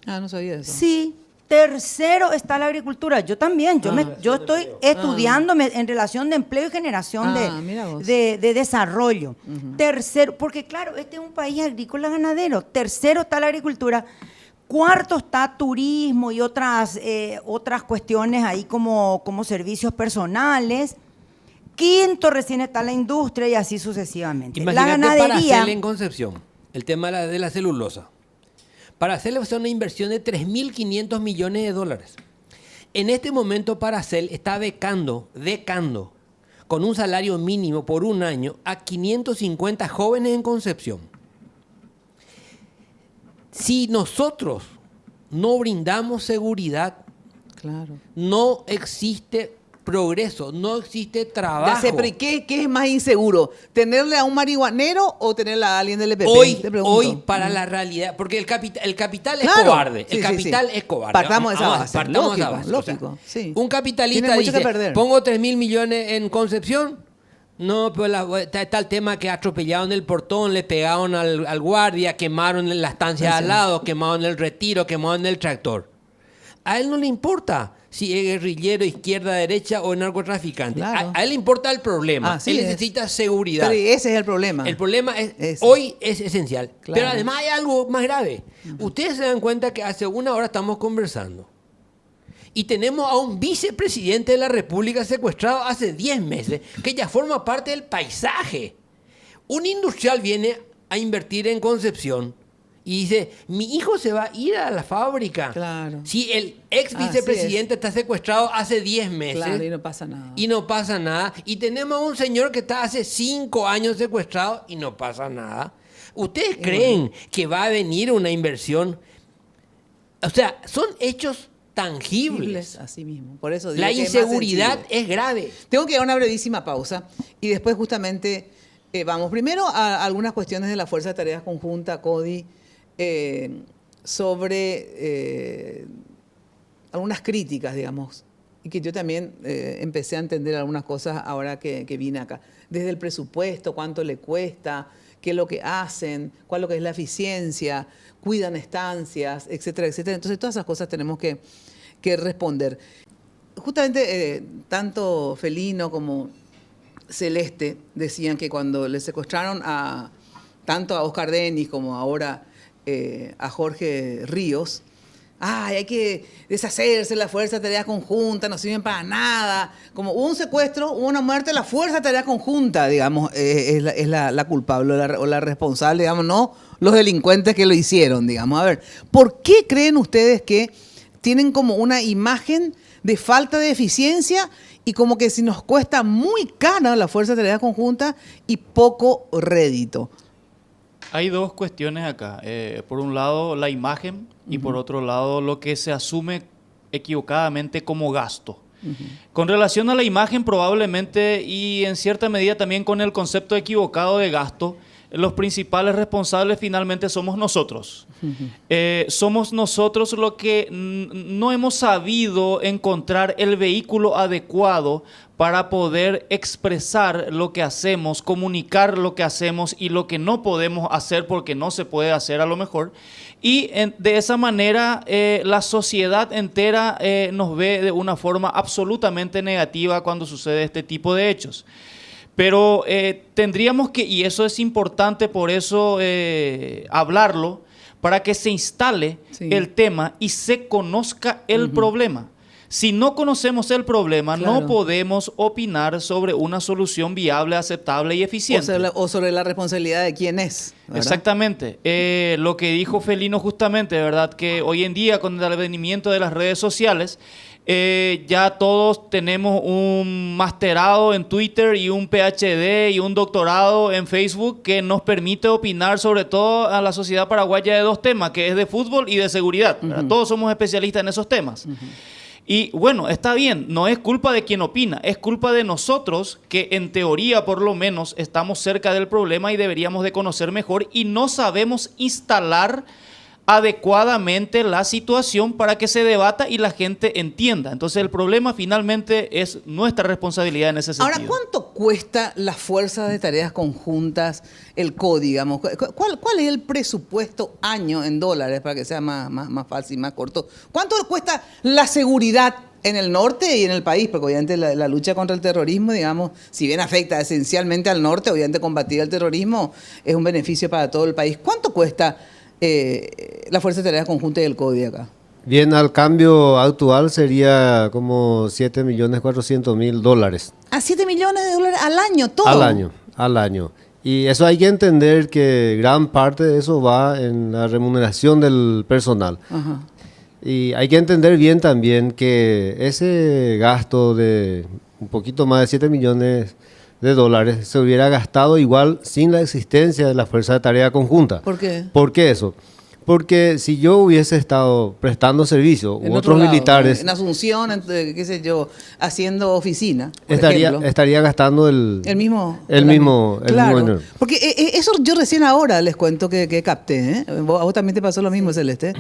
Ah, no sabía eso. Sí. Tercero está la agricultura. Yo también. Yo estoy estudiándome en relación de empleo y generación mira vos. de desarrollo. Tercero, porque claro, este es un país agrícola ganadero. Tercero está la agricultura. Cuarto está turismo y otras cuestiones ahí como servicios personales. Quinto recién está la industria y así sucesivamente. Imagínate la para ganadería. hacerle en Concepción, el tema de la celulosa. Para hacerle una inversión de 3.500 millones de dólares. En este momento Paracel está becando con un salario mínimo por un año a 550 jóvenes en Concepción. Si nosotros no brindamos seguridad, Claro. no existe progreso, no existe trabajo. Ya sé, pero ¿y qué es más inseguro? ¿Tenerle a un marihuanero o tenerle a alguien del EPP? Te pregunto. Hoy para la realidad, porque el capital es Claro. cobarde. Sí, El sí, capital sí. es cobarde. Partamos de esa base. Partamos de esa Lógico, base. lógico, sí. Un capitalista Tiene mucho dice, que perder. pongo 3.000 millones en Concepción. No, pues está el tema que atropellaron el portón, le pegaron al guardia, quemaron la estancia al lado, quemaron el retiro, quemaron el tractor. A él no le importa si es guerrillero, izquierda, derecha o narcotraficante. Claro. A él le importa el problema. Así Él es. necesita seguridad. Pero ese es el problema. El problema es, Ese. hoy es esencial. Claro. Pero además hay algo más grave. Ustedes se dan cuenta que hace una hora estamos conversando y tenemos a un vicepresidente de la República secuestrado hace 10 meses, que ya forma parte del paisaje. Un industrial viene a invertir en Concepción y dice, mi hijo se va a ir a la fábrica. Claro. Si el ex Así vicepresidente está secuestrado hace 10 meses. Claro, y no pasa nada. Y no pasa nada. Y tenemos a un señor que está hace 5 años secuestrado y no pasa nada. ¿Ustedes creen que va a venir una inversión? O sea, son hechos tangibles. Así mismo. Por eso digo La que es más inseguridad sensible. es grave. Tengo que dar una brevísima pausa y después justamente vamos primero a algunas cuestiones de la Fuerza de Tareas Conjunta, CODI, sobre algunas críticas, digamos, y que yo también empecé a entender algunas cosas ahora que vine acá. Desde el presupuesto, cuánto le cuesta, qué es lo que hacen, cuál es lo que es la eficiencia, cuidan estancias, etcétera, etcétera. Entonces todas esas cosas tenemos que responder. Justamente tanto Felino como Celeste decían que cuando le secuestraron tanto a Oscar Denis como ahora a Jorge Ríos, hay que deshacerse la Fuerza de Tarea Conjunta, no sirven para nada. Como hubo un secuestro, hubo una muerte, la Fuerza de Tarea Conjunta, digamos, es la culpable o la responsable, digamos, no los delincuentes que lo hicieron, digamos. A ver, ¿por qué creen ustedes que tienen como una imagen de falta de eficiencia y como que si nos cuesta muy cara la Fuerza de Tarea Conjunta y poco rédito? Hay dos cuestiones acá. Por un lado, la imagen y por otro lado, lo que se asume equivocadamente como gasto. Con relación a la imagen, probablemente y en cierta medida también con el concepto equivocado de gasto, los principales responsables finalmente somos nosotros. Somos nosotros los que no hemos sabido encontrar el vehículo adecuado para poder expresar lo que hacemos, comunicar lo que hacemos y lo que no podemos hacer porque no se puede hacer a lo mejor. Y de esa manera la sociedad entera nos ve de una forma absolutamente negativa cuando sucede este tipo de hechos. Pero tendríamos que, y eso es importante por eso hablarlo, para que se instale el tema y se conozca el problema. Si no conocemos el problema, Claro. no podemos opinar sobre una solución viable, aceptable y eficiente. O sobre la responsabilidad de quién es. ¿verdad? Exactamente. Lo que dijo Felino justamente, ¿verdad? Que hoy en día, con el advenimiento de las redes sociales, ya todos tenemos un masterado en Twitter y un PhD y un doctorado en Facebook que nos permite opinar sobre todo a la sociedad paraguaya de dos temas, que es de fútbol y de seguridad, ¿verdad? Todos somos especialistas en esos temas. Y bueno, está bien, no es culpa de quien opina, es culpa de nosotros que en teoría por lo menos estamos cerca del problema y deberíamos de conocer mejor y no sabemos instalar adecuadamente la situación para que se debata y la gente entienda. Entonces el problema finalmente es nuestra responsabilidad en ese sentido. Ahora, ¿cuánto cuesta las fuerzas de tareas conjuntas, el CODI, digamos? ¿Cuál es el presupuesto año en dólares para que sea más fácil, más corto? ¿Cuánto cuesta la seguridad en el norte y en el país? Porque obviamente la lucha contra el terrorismo, digamos, si bien afecta esencialmente al norte, obviamente combatir el terrorismo es un beneficio para todo el país. ¿Cuánto cuesta la Fuerza de Tareas Conjunta y el CODI acá? Bien, al cambio actual sería como 7.400.000 dólares. ¿A 7 millones de dólares al año todo? Al año. Y eso hay que entender que gran parte de eso va en la remuneración del personal. Ajá. Y hay que entender bien también que ese gasto de un poquito más de 7 millones de dólares se hubiera gastado igual sin la existencia de la Fuerza de Tarea Conjunta. ¿Por qué? ¿Por qué eso? Porque si yo hubiese estado prestando servicio En u otro otros lado, militares, en Asunción, qué sé yo, haciendo oficina, por estaría ejemplo. gastando el mismo mismo dinero. Porque eso yo recién ahora les cuento que capté, ¿eh? A vos también te pasó lo mismo, Celeste.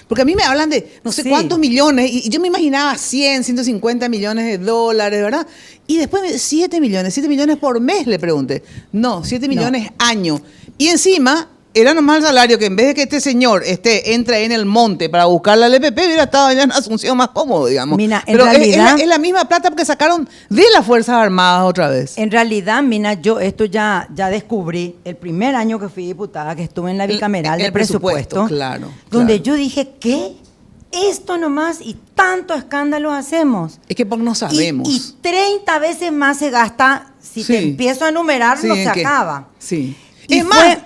Porque a mí me hablan de no sé Sí. cuántos millones, y yo me imaginaba 100, 150 millones de dólares, ¿verdad? Y después 7 millones por mes, le pregunté. No, 7 millones año. Y encima era nomás el salario que en vez de que este señor entre ahí en el monte para buscar la LPP, hubiera estado allá en Asunción más cómodo, digamos. Mina, en Pero realidad- es la misma plata porque sacaron de las Fuerzas Armadas otra vez. En realidad, Mina, yo esto ya descubrí el primer año que fui diputada, que estuve en la bicameral el de presupuesto, claro, donde claro. yo dije, ¿qué? Esto nomás y tanto escándalo hacemos. Es que porque no sabemos. Y 30 veces más se gasta, si te Sí. empiezo a enumerar, Sí, no ¿en se qué? acaba. Sí. Y Es más,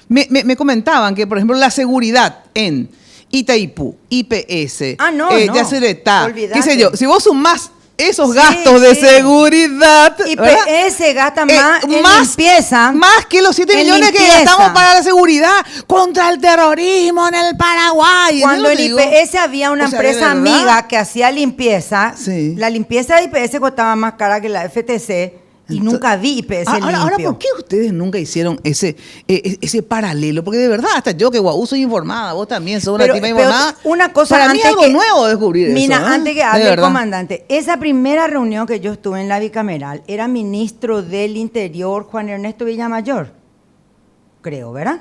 me comentaban que, por ejemplo, la seguridad en Itaipú, IPS, No. Yacyretá, qué Olvídate. sé yo, si vos sumás esos Sí, gastos de sí. seguridad, ¿verdad? IPS gasta más en más, limpieza. más que los 7 en millones que limpieza. gastamos para la seguridad contra el terrorismo en el Paraguay. Cuando ¿Eso en te digo? IPS había una O sea, ¿de empresa verdad? amiga que hacía limpieza, Sí. la limpieza de IPS costaba más cara que la FTC y nunca vi IPS Ahora, limpio. ¿por qué ustedes nunca hicieron ese paralelo? Porque de verdad, hasta yo que guau, soy informada, vos también sos una tipa informada. una cosa para mí es antes algo nuevo descubrir Mina, eso. ¿eh? antes que De hable el verdad. comandante, esa primera reunión que yo estuve en la bicameral era ministro del Interior Juan Ernesto Villamayor, creo, ¿verdad?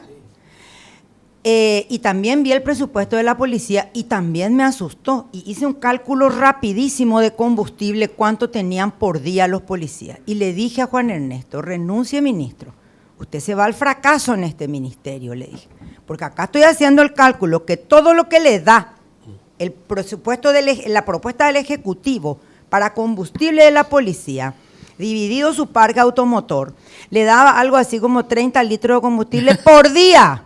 Y también vi el presupuesto de la policía y también me asustó. Y hice un cálculo rapidísimo de combustible, cuánto tenían por día los policías. Y le dije a Juan Ernesto, renuncie, ministro. Usted se va al fracaso en este ministerio, le dije. Porque acá estoy haciendo el cálculo que todo lo que le da el presupuesto la propuesta del Ejecutivo para combustible de la policía, dividido su parque automotor, le daba algo así como 30 litros de combustible por día.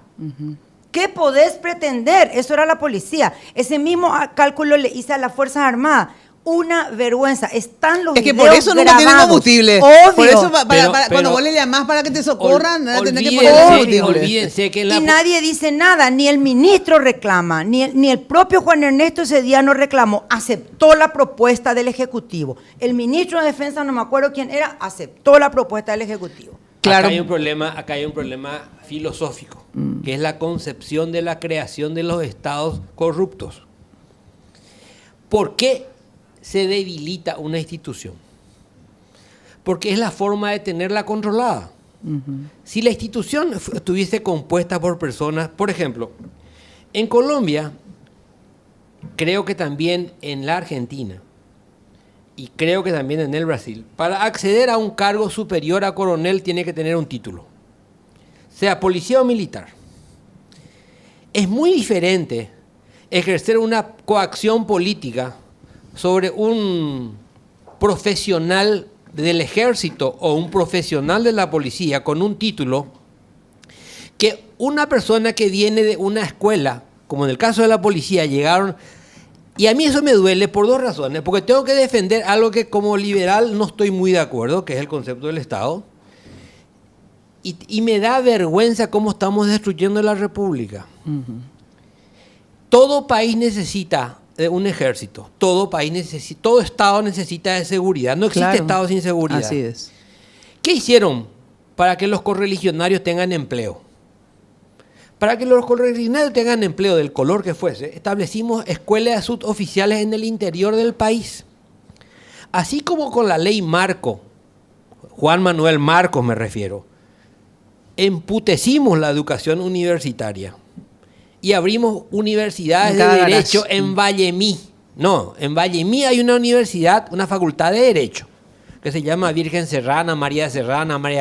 ¿Qué podés pretender? Eso era la policía. Ese mismo cálculo le hice a las Fuerzas Armadas. Una vergüenza. Están los Es que videos por eso nunca tienen grabados. combustible. Obvio. Por eso, Pero- cuando vos le llamás para que te socorran, van a tener que poner olvídense, combustible. olvídense que en la Y nadie dice nada, ni el ministro reclama, ni el propio Juan Ernesto ese día no reclamó, aceptó la propuesta del Ejecutivo. El ministro de Defensa, no me acuerdo quién era, aceptó la propuesta del Ejecutivo. Claro. Acá hay un problema filosófico, que es la concepción de la creación de los estados corruptos. ¿Por qué se debilita una institución? Porque es la forma de tenerla controlada. Si la institución estuviese compuesta por personas, por ejemplo, en Colombia, creo que también en la Argentina, y creo que también en el Brasil, para acceder a un cargo superior a coronel tiene que tener un título, sea policía o militar. Es muy diferente ejercer una coacción política sobre un profesional del ejército o un profesional de la policía con un título que una persona que viene de una escuela, como en el caso de la policía, llegaron... Y a mí eso me duele por dos razones, porque tengo que defender algo que como liberal no estoy muy de acuerdo, que es el concepto del Estado, y me da vergüenza cómo estamos destruyendo la República. Todo país necesita de un ejército, todo Estado necesita de seguridad, no existe Estado sin seguridad. Así es. ¿Qué hicieron para que los correligionarios tengan empleo? Para que los correligionarios tengan empleo del color que fuese, establecimos escuelas suboficiales en el interior del país. Así como con la ley Marco, Juan Manuel Marcos me refiero, emputecimos la educación universitaria y abrimos universidades de derecho en Vallemí. No, en Vallemí hay una universidad, una facultad de derecho, que se llama Virgen Serrana, María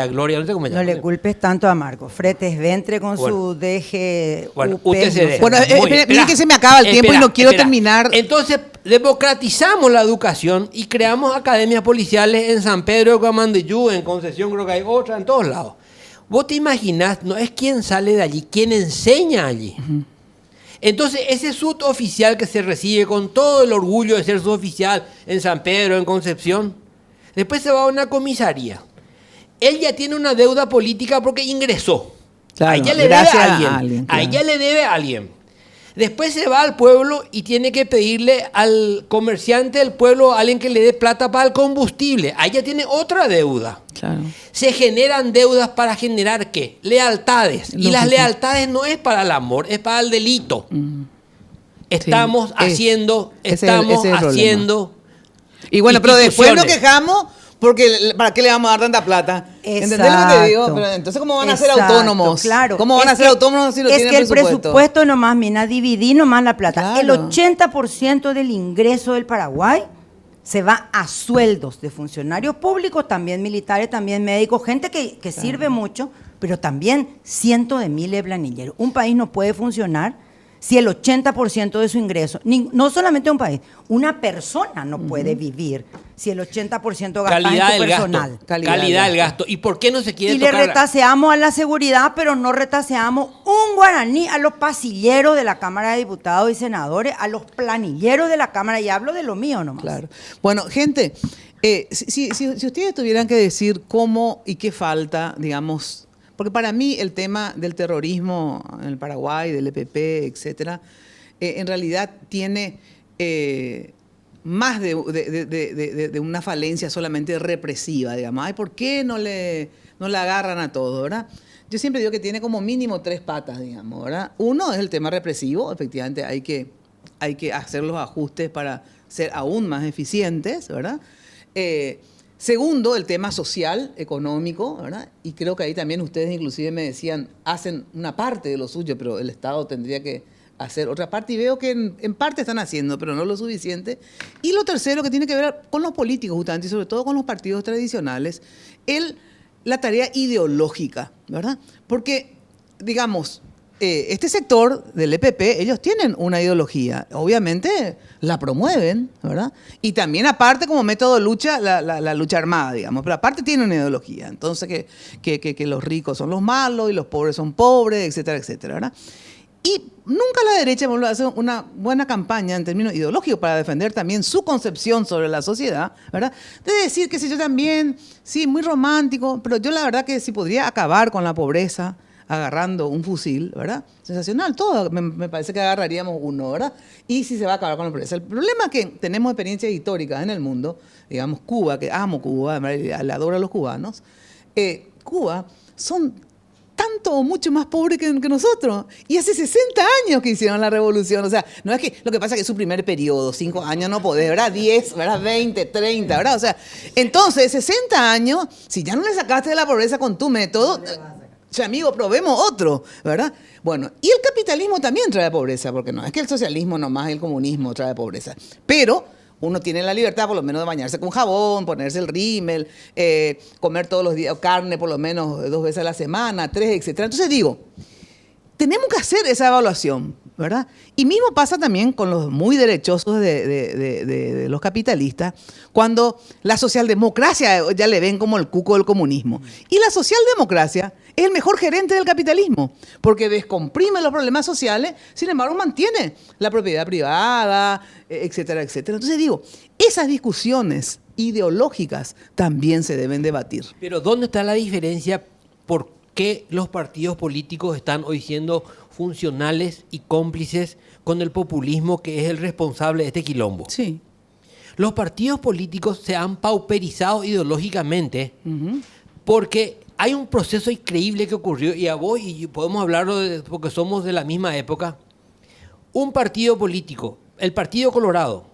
Gloria, no sé cómo se llama. No le culpes tanto a Marco. Fretes Ventre con su DG. Bueno, UP, UTCD. Bueno, Muy- miren que se me acaba el tiempo y no quiero terminar. Entonces, democratizamos la educación y creamos academias policiales en San Pedro de Guamandiyú, en Concesión creo que hay otra, en todos lados. Vos te imaginás, no es quién sale de allí, quién enseña allí. Entonces, ese suboficial que se recibe con todo el orgullo de ser suboficial en San Pedro, en Concepción, después se va a una comisaría. Él ya tiene una deuda política porque ingresó. Claro, a ella le debe gracias a alguien. a alguien, A claro. ella le debe a alguien. Después se va al pueblo y tiene que pedirle al comerciante del pueblo a alguien que le dé plata para el combustible. A ella tiene otra deuda. Claro. Se generan deudas para generar ¿qué? Lealtades. Y las Lógico. lealtades no es para el amor, es para el delito. Estamos Sí, haciendo, ese es el haciendo. Y bueno, pero después nos instituciones. quejamos porque ¿para qué le vamos a dar tanta plata? ¿Entendés lo que te digo? Exacto. Pero entonces, ¿cómo van a ser Exacto, autónomos? Claro. ¿Cómo van a ser autónomos si no es tienen que el presupuesto? presupuesto nomás, mina, dividí nomás la plata. Claro. El 80% del ingreso del Paraguay se va a sueldos de funcionarios públicos, también militares, también médicos, gente que sirve mucho, pero también cientos de miles de planilleros. Un país no puede funcionar si el 80% de su ingreso, no solamente un país, una persona no puede vivir si el 80% gasta Calidad en su del personal. gasto. Calidad Calidad del del gasto. ¿Y por qué no se quiere Y le tocar? retaseamos a la seguridad, pero no retaseamos un guaraní a los pasilleros de la Cámara de Diputados y Senadores, a los planilleros de la Cámara, y hablo de lo mío nomás. Claro. Bueno, gente, si ustedes tuvieran que decir cómo y qué falta, digamos, porque para mí el tema del terrorismo en el Paraguay, del EPP, etcétera, en realidad tiene más de una falencia solamente represiva, digamos. Ay, ¿por qué no le agarran a todo, verdad? Yo siempre digo que tiene como mínimo 3 patas, digamos, ¿verdad? Uno es el tema represivo, efectivamente hay que hacer los ajustes para ser aún más eficientes, ¿verdad? Segundo, el tema social, económico, ¿verdad? Y creo que ahí también ustedes inclusive me decían, hacen una parte de lo suyo, pero el Estado tendría que hacer otra parte, y veo que en parte están haciendo, pero no lo suficiente. Y lo tercero, que tiene que ver con los políticos justamente, y sobre todo con los partidos tradicionales, la tarea ideológica, ¿verdad? Porque, digamos, este sector del EPP, ellos tienen una ideología, obviamente la promueven, ¿verdad? Y también aparte como método de lucha, la lucha armada, digamos, pero aparte tienen una ideología, entonces que los ricos son los malos y los pobres son pobres, etcétera, etcétera, ¿verdad? Y nunca la derecha hace una buena campaña en términos ideológicos para defender también su concepción sobre la sociedad, ¿verdad? De decir que si yo también, sí, muy romántico, pero yo la verdad que si podría acabar con la pobreza agarrando un fusil, ¿verdad? Sensacional, todo, me parece que agarraríamos uno, ¿verdad? Y si se va a acabar con la pobreza. El problema es que tenemos experiencias históricas en el mundo, digamos Cuba, que amo Cuba, le adoro a los cubanos, Cuba son tanto o mucho más pobre que nosotros. Y hace 60 años que hicieron la revolución. O sea, no es que lo que pasa es que es su primer periodo, 5 años no podés, ¿verdad? 10, ¿verdad? 20, 30, ¿verdad? O sea, entonces, 60 años, si ya no le sacaste de la pobreza con tu método, o sea, amigo, probemos otro, ¿verdad? Bueno, y el capitalismo también trae pobreza, porque no es que el socialismo nomás, el comunismo trae pobreza. Pero uno tiene la libertad por lo menos de bañarse con jabón, ponerse el rímel, comer todos los días carne por lo menos 2 veces a la semana, 3, etc. Entonces digo, tenemos que hacer esa evaluación, ¿verdad? Y mismo pasa también con los muy derechosos de los capitalistas, cuando la socialdemocracia ya le ven como el cuco del comunismo. Y la socialdemocracia es el mejor gerente del capitalismo, porque descomprime los problemas sociales, sin embargo mantiene la propiedad privada, etcétera, etcétera. Entonces digo, esas discusiones ideológicas también se deben debatir. Pero ¿dónde está la diferencia? ¿Por qué los partidos políticos están hoy siendo funcionales y cómplices con el populismo que es el responsable de este quilombo? Sí. Los partidos políticos se han pauperizado ideológicamente porque hay un proceso increíble que ocurrió, y a vos y podemos hablarlo porque somos de la misma época. Un partido político, el Partido Colorado,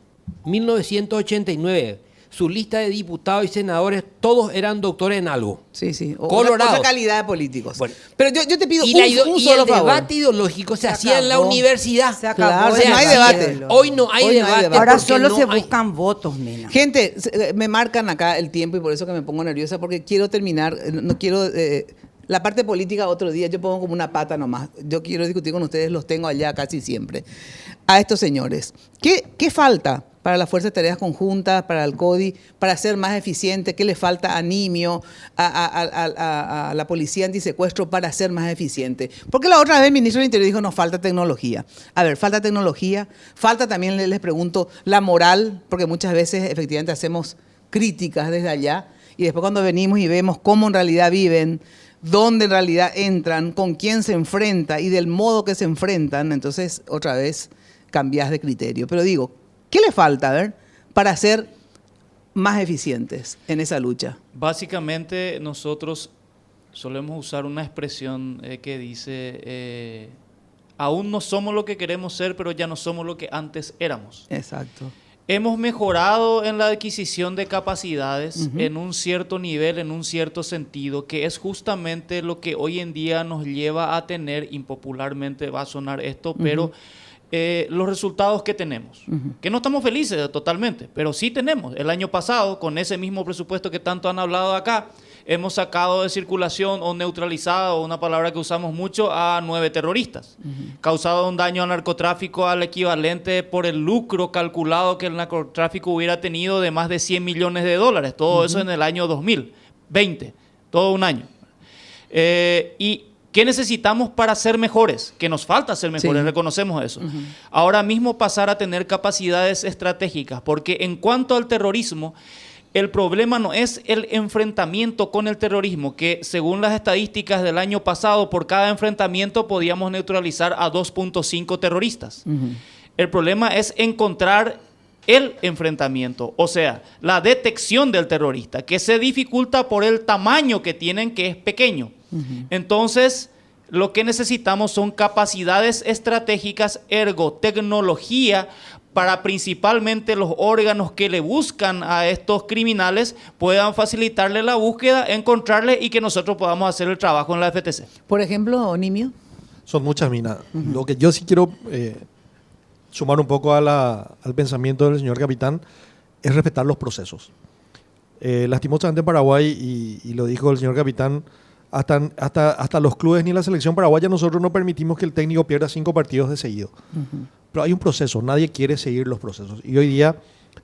1989, su lista de diputados y senadores, todos eran doctores en algo. Sí, sí. Colorados. Otra calidad de políticos. Bueno. Pero yo te pido Y, un solo el favor. debate ideológico se hacía en la acabó. universidad. Se acabó. Claro, de no hay hacía. debate. Hoy no hay Hoy no hay debate. debate. Ahora porque solo no se hay- buscan votos, nena. Gente, me marcan acá el tiempo y por eso que me pongo nerviosa, porque quiero terminar, no quiero... la parte política otro día, yo pongo como una pata nomás. Yo quiero discutir con ustedes, los tengo allá casi siempre. A estos señores, ¿qué falta para las Fuerzas de Tareas Conjuntas, para el CODI, para ser más eficiente? ¿Qué le falta a NIMIO, a la Policía Antisecuestro para ser más eficiente? Porque la otra vez el ministro del Interior dijo, nos falta tecnología. A ver, falta tecnología, falta también, les pregunto, la moral, porque muchas veces efectivamente hacemos críticas desde allá y después cuando venimos y vemos cómo en realidad viven, dónde en realidad entran, con quién se enfrenta y del modo que se enfrentan, entonces otra vez cambias de criterio. Pero digo, ¿qué le falta, a ver, para ser más eficientes en esa lucha? Básicamente nosotros solemos usar una expresión que dice, aún no somos lo que queremos ser, pero ya no somos lo que antes éramos. Exacto. Hemos mejorado en la adquisición de capacidades en un cierto nivel, en un cierto sentido, que es justamente lo que hoy en día nos lleva a tener, impopularmente va a sonar esto, pero los resultados que tenemos. Que no estamos felices totalmente, pero sí tenemos. El año pasado, con ese mismo presupuesto que tanto han hablado acá, hemos sacado de circulación o neutralizado, una palabra que usamos mucho, a 9 terroristas. Causado un daño al narcotráfico al equivalente por el lucro calculado que el narcotráfico hubiera tenido de más de 100 millones de dólares. Todo eso en el año 2020, todo un año. ¿Y qué necesitamos para ser mejores? Que nos falta ser mejores, Sí. reconocemos eso. Ahora mismo pasar a tener capacidades estratégicas, porque en cuanto al terrorismo, el problema no es el enfrentamiento con el terrorismo, que según las estadísticas del año pasado, por cada enfrentamiento podíamos neutralizar a 2.5 terroristas. El problema es encontrar el enfrentamiento, o sea, la detección del terrorista, que se dificulta por el tamaño que tienen, que es pequeño. Entonces, lo que necesitamos son capacidades estratégicas, ergo tecnología, para principalmente los órganos que le buscan a estos criminales puedan facilitarle la búsqueda, encontrarle y que nosotros podamos hacer el trabajo en la FTC. Por ejemplo, Nimio. Son muchas minas. Lo que yo sí quiero sumar un poco al pensamiento del señor capitán es respetar los procesos. Lastimosamente en Paraguay, y lo dijo el señor capitán, hasta los clubes ni la selección paraguaya nosotros no permitimos que el técnico pierda 5 partidos de seguido. Pero hay un proceso, nadie quiere seguir los procesos. Y hoy día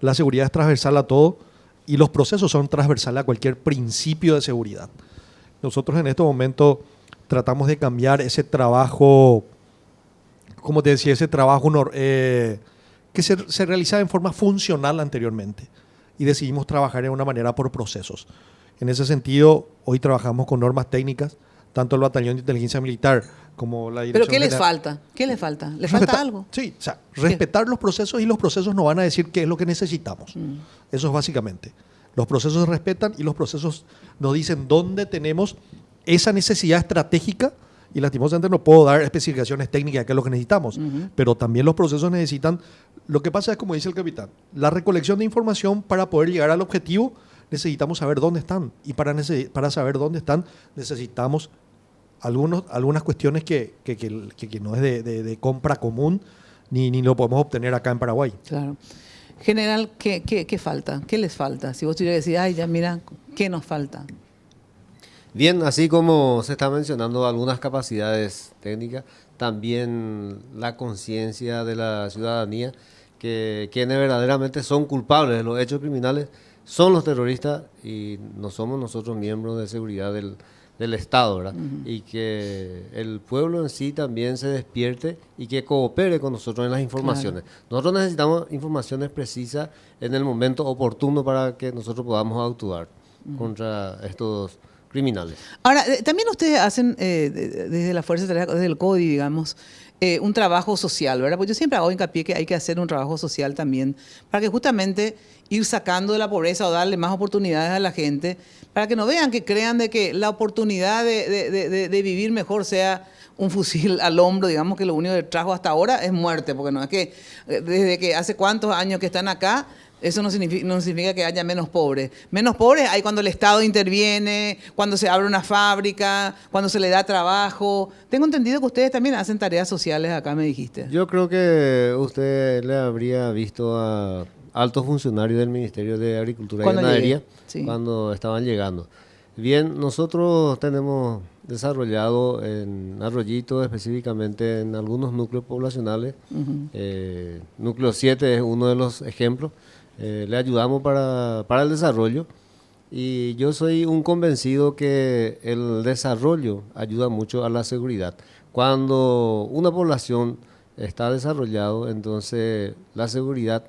la seguridad es transversal a todo y los procesos son transversales a cualquier principio de seguridad. Nosotros en este momento tratamos de cambiar ese trabajo, como te decía, ese trabajo que se realizaba en forma funcional anteriormente y decidimos trabajar de una manera por procesos. En ese sentido, hoy trabajamos con normas técnicas, tanto el Batallón de Inteligencia Militar como la Dirección ¿Pero qué les General. falta? ¿Qué les falta? ¿Les falta algo? Sí, o sea, respetar los procesos y los procesos nos van a decir qué es lo que necesitamos. Eso es básicamente. Los procesos se respetan y los procesos nos dicen dónde tenemos esa necesidad estratégica y lastimosamente no puedo dar especificaciones técnicas de qué es lo que necesitamos, pero también los procesos necesitan, lo que pasa es como dice el capitán, la recolección de información para poder llegar al objetivo necesitamos saber dónde están y para saber dónde están necesitamos algunas cuestiones que no es de compra común ni lo podemos obtener acá en Paraguay. Claro. General, ¿qué falta? ¿Qué les falta? Si vos tuvieras que decir, ay, ya mira, ¿qué nos falta? Bien, así como se está mencionando algunas capacidades técnicas, también la conciencia de la ciudadanía, que quienes verdaderamente son culpables de los hechos criminales son los terroristas y no somos nosotros miembros de seguridad del Estado, ¿verdad? Y que el pueblo en sí también se despierte y que coopere con nosotros en las informaciones. Nosotros necesitamos informaciones precisas en el momento oportuno para que nosotros podamos actuar contra estos criminales. Ahora, también ustedes hacen desde la Fuerza de Tareas, desde el CODI, digamos, un trabajo social, ¿verdad? Porque yo siempre hago hincapié que hay que hacer un trabajo social también para que justamente ir sacando de la pobreza o darle más oportunidades a la gente, para que no vean, que crean de que la oportunidad de vivir mejor sea un fusil al hombro, digamos que lo único que trajo hasta ahora es muerte, porque no es que desde que hace cuántos años que están acá, eso no significa que haya menos pobres. Menos pobres hay cuando el Estado interviene, cuando se abre una fábrica, cuando se le da trabajo. Tengo entendido que ustedes también hacen tareas sociales acá, me dijiste. Yo creo que usted le habría visto a altos funcionarios del Ministerio de Agricultura y Ganadería cuando estaban llegando. Bien, nosotros tenemos desarrollado en Arroyito, específicamente en algunos núcleos poblacionales. Núcleo 7 es uno de los ejemplos. Le ayudamos para el desarrollo y yo soy un convencido que el desarrollo ayuda mucho a la seguridad. Cuando una población está desarrollado, entonces la seguridad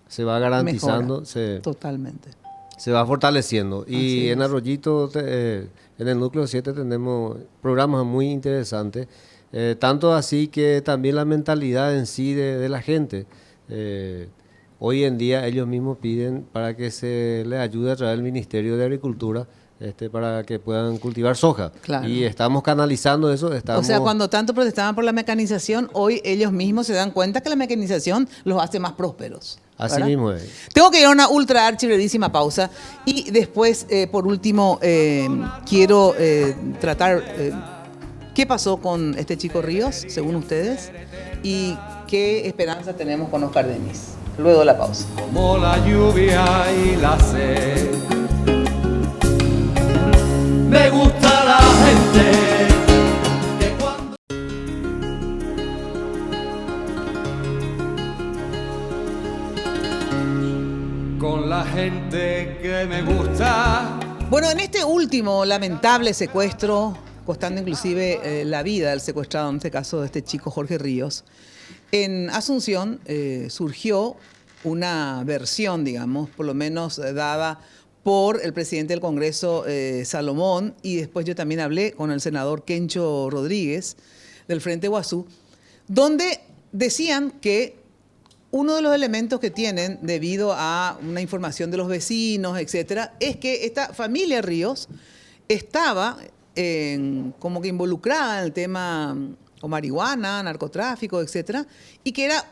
se va garantizando, Totalmente. se va fortaleciendo. Y Así en es. Arroyito, en el núcleo 7 tenemos programas muy interesantes, tanto así que también la mentalidad en sí de la gente. Hoy en día ellos mismos piden para que se les ayude a través del Ministerio de Agricultura para que puedan cultivar soja. Claro. Y estamos canalizando eso. O sea, cuando tanto protestaban por la mecanización, hoy ellos mismos se dan cuenta que la mecanización los hace más prósperos. Así ¿verdad? mismo es. Tengo que ir a una ultra archiverísima pausa y después, por último, quiero tratar qué pasó con este chico Ríos, según ustedes, y qué esperanza tenemos con Oscar Denis. Luego de la pausa. Como la lluvia y la sed. Me gusta la gente que cuando... Con la gente que me gusta. Bueno, en este último lamentable secuestro, costando inclusive la vida del secuestrado, en este caso de este chico Jorge Ríos, en Asunción surgió una versión, digamos, por lo menos dada por el presidente del Congreso, Salomón, y después yo también hablé con el senador Kencho Rodríguez del Frente Guazú, donde decían que uno de los elementos que tienen, debido a una información de los vecinos, etcétera, es que esta familia Ríos estaba como que involucrada en el tema o marihuana, narcotráfico, etcétera, y que era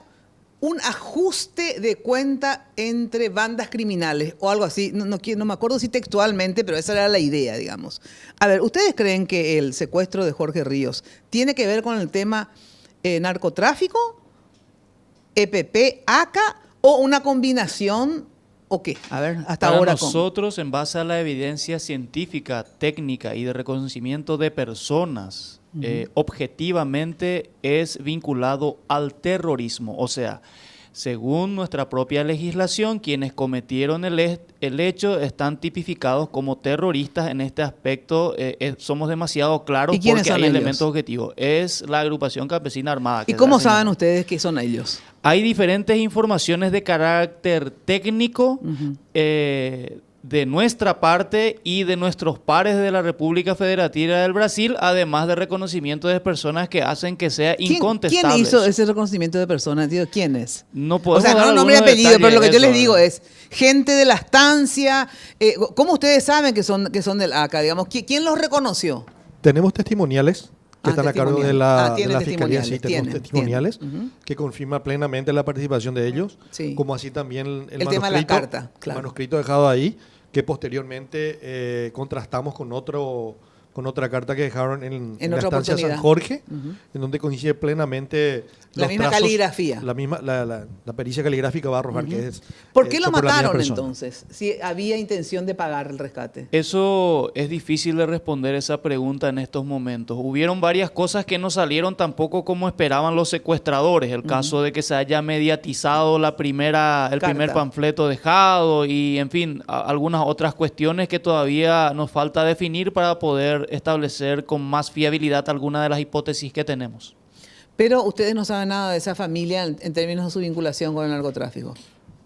un ajuste de cuenta entre bandas criminales o algo así. No me acuerdo si textualmente, pero esa era la idea, digamos. A ver, ¿ustedes creen que el secuestro de Jorge Ríos tiene que ver con el tema narcotráfico, EPP, ACA o una combinación o qué? A ver, hasta Para ahora. nosotros, en base a la evidencia científica, técnica y de reconocimiento de personas, objetivamente es vinculado al terrorismo. O sea, según nuestra propia legislación, quienes cometieron el hecho están tipificados como terroristas. En este aspecto somos demasiado claros ¿Y quiénes porque son hay ellos? elementos objetivos. Es la agrupación campesina armada. ¿Y que cómo se saben señala. ustedes que son ellos? Hay diferentes informaciones de carácter técnico de nuestra parte y de nuestros pares de la República Federativa del Brasil, además de reconocimiento de personas que hacen que sea incontestable. ¿Quién hizo ese reconocimiento de personas, tío? ¿Quién es? No O podemos sea, dar no nombre y algunos apellido, pero lo que yo detalles les de digo eso, es gente de la estancia. ¿Cómo ustedes saben que son del ACA? Digamos, ¿quién los reconoció? Tenemos testimoniales que están a cargo de la, tienen de la Fiscalía. Sí, testimoniales, tenemos tienen. testimoniales que confirman plenamente la participación de ellos, Sí. como así también el manuscrito, tema de la carta, claro. el manuscrito dejado ahí, que posteriormente contrastamos con con otra carta que dejaron en la otra estancia San oportunidad. Jorge, en donde coincide plenamente La los misma trazos, caligrafía. la pericia caligráfica va a arrojar que es ¿Por qué lo hecho por la misma mataron persona. entonces? Si había intención de pagar el rescate. Eso es difícil de responder esa pregunta en estos momentos. Hubieron varias cosas que no salieron tampoco como esperaban los secuestradores. El caso de que se haya mediatizado el primer panfleto dejado y, en fin, algunas otras cuestiones que todavía nos falta definir para poder establecer con más fiabilidad alguna de las hipótesis que tenemos. Pero ustedes no saben nada de esa familia en términos de su vinculación con el narcotráfico.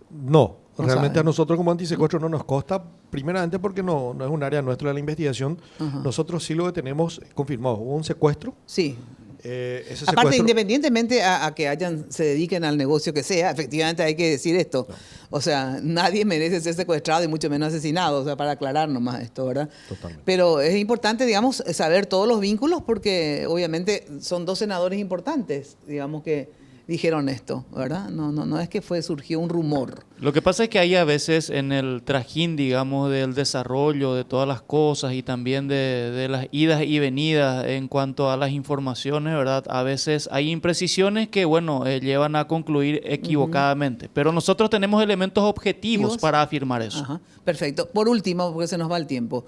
No, No realmente saben. a nosotros como antisecuestro no nos consta, primeramente porque no es un área nuestra de la investigación. Nosotros sí lo que tenemos confirmado. Hubo un secuestro. Sí. Ese Aparte, secuestro- independientemente a que se dediquen al negocio que sea, efectivamente hay que decir esto. O sea, nadie merece ser secuestrado y mucho menos asesinado, o sea, para aclarar nomás esto, ¿verdad? Totalmente. Pero es importante, digamos, saber todos los vínculos porque obviamente son dos senadores importantes, digamos, que dijeron esto, ¿verdad? No es que surgió un rumor. Lo que pasa es que hay a veces en el trajín, digamos, del desarrollo de todas las cosas y también de las idas y venidas en cuanto a las informaciones, ¿verdad? A veces hay imprecisiones que, bueno, llevan a concluir equivocadamente. Pero nosotros tenemos elementos objetivos ¿Objetivos? para afirmar eso. Ajá, perfecto. Por último, porque se nos va el tiempo.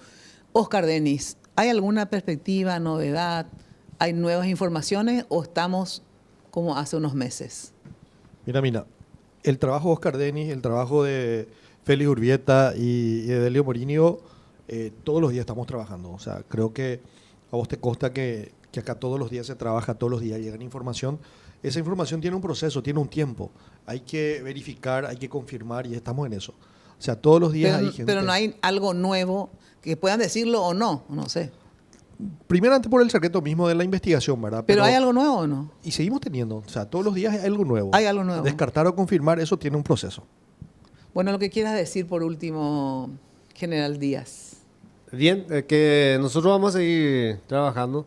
Oscar Denis, ¿hay alguna perspectiva, novedad? ¿Hay nuevas informaciones o estamos como hace unos meses? Mira, el trabajo de Oscar Denis, el trabajo de Félix Urbieta y de Delio Morinio, todos los días estamos trabajando. O sea, creo que a vos te consta que acá todos los días se trabaja, todos los días llegan información. Esa información tiene un proceso, tiene un tiempo. Hay que verificar, hay que confirmar y estamos en eso. O sea, todos los días hay gente... Pero no hay algo nuevo que puedan decirlo o no sé. Primeramente por el secreto mismo de la investigación, ¿verdad? ¿Pero hay algo nuevo o no? Y seguimos teniendo. O sea, todos los días hay algo nuevo. Hay algo nuevo. Descartar o confirmar, eso tiene un proceso. Bueno, lo que quieras decir por último, General Díaz. Bien, que nosotros vamos a seguir trabajando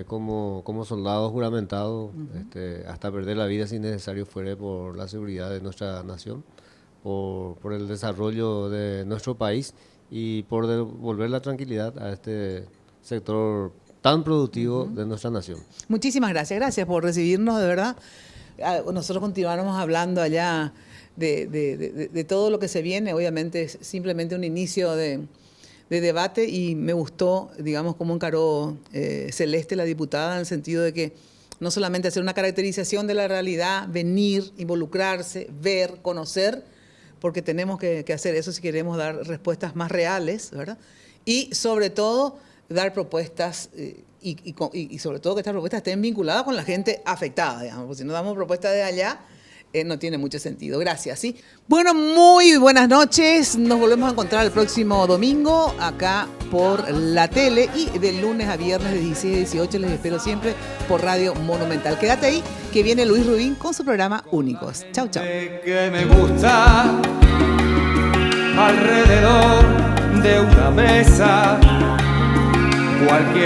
como soldados juramentados hasta perder la vida si necesario fuere por la seguridad de nuestra nación, por el desarrollo de nuestro país y por devolver la tranquilidad a este sector tan productivo de nuestra nación. Muchísimas gracias. Gracias por recibirnos, de verdad. Nosotros continuáramos hablando allá de todo lo que se viene. Obviamente es simplemente un inicio de debate y me gustó, digamos, cómo encaró Celeste, la diputada, en el sentido de que no solamente hacer una caracterización de la realidad, venir, involucrarse, ver, conocer, porque tenemos que hacer eso si queremos dar respuestas más reales, ¿verdad? Y sobre todo dar propuestas y sobre todo que estas propuestas estén vinculadas con la gente afectada, digamos, porque si no damos propuestas de allá, no tiene mucho sentido. Gracias, ¿sí? Bueno, muy buenas noches. Nos volvemos a encontrar el próximo domingo acá por la tele y de lunes a viernes de 16 a 18 les espero siempre por Radio Monumental. Quédate ahí que viene Luis Rubín con su programa Únicos. Chau, chau. Que me gusta alrededor de una mesa cualquier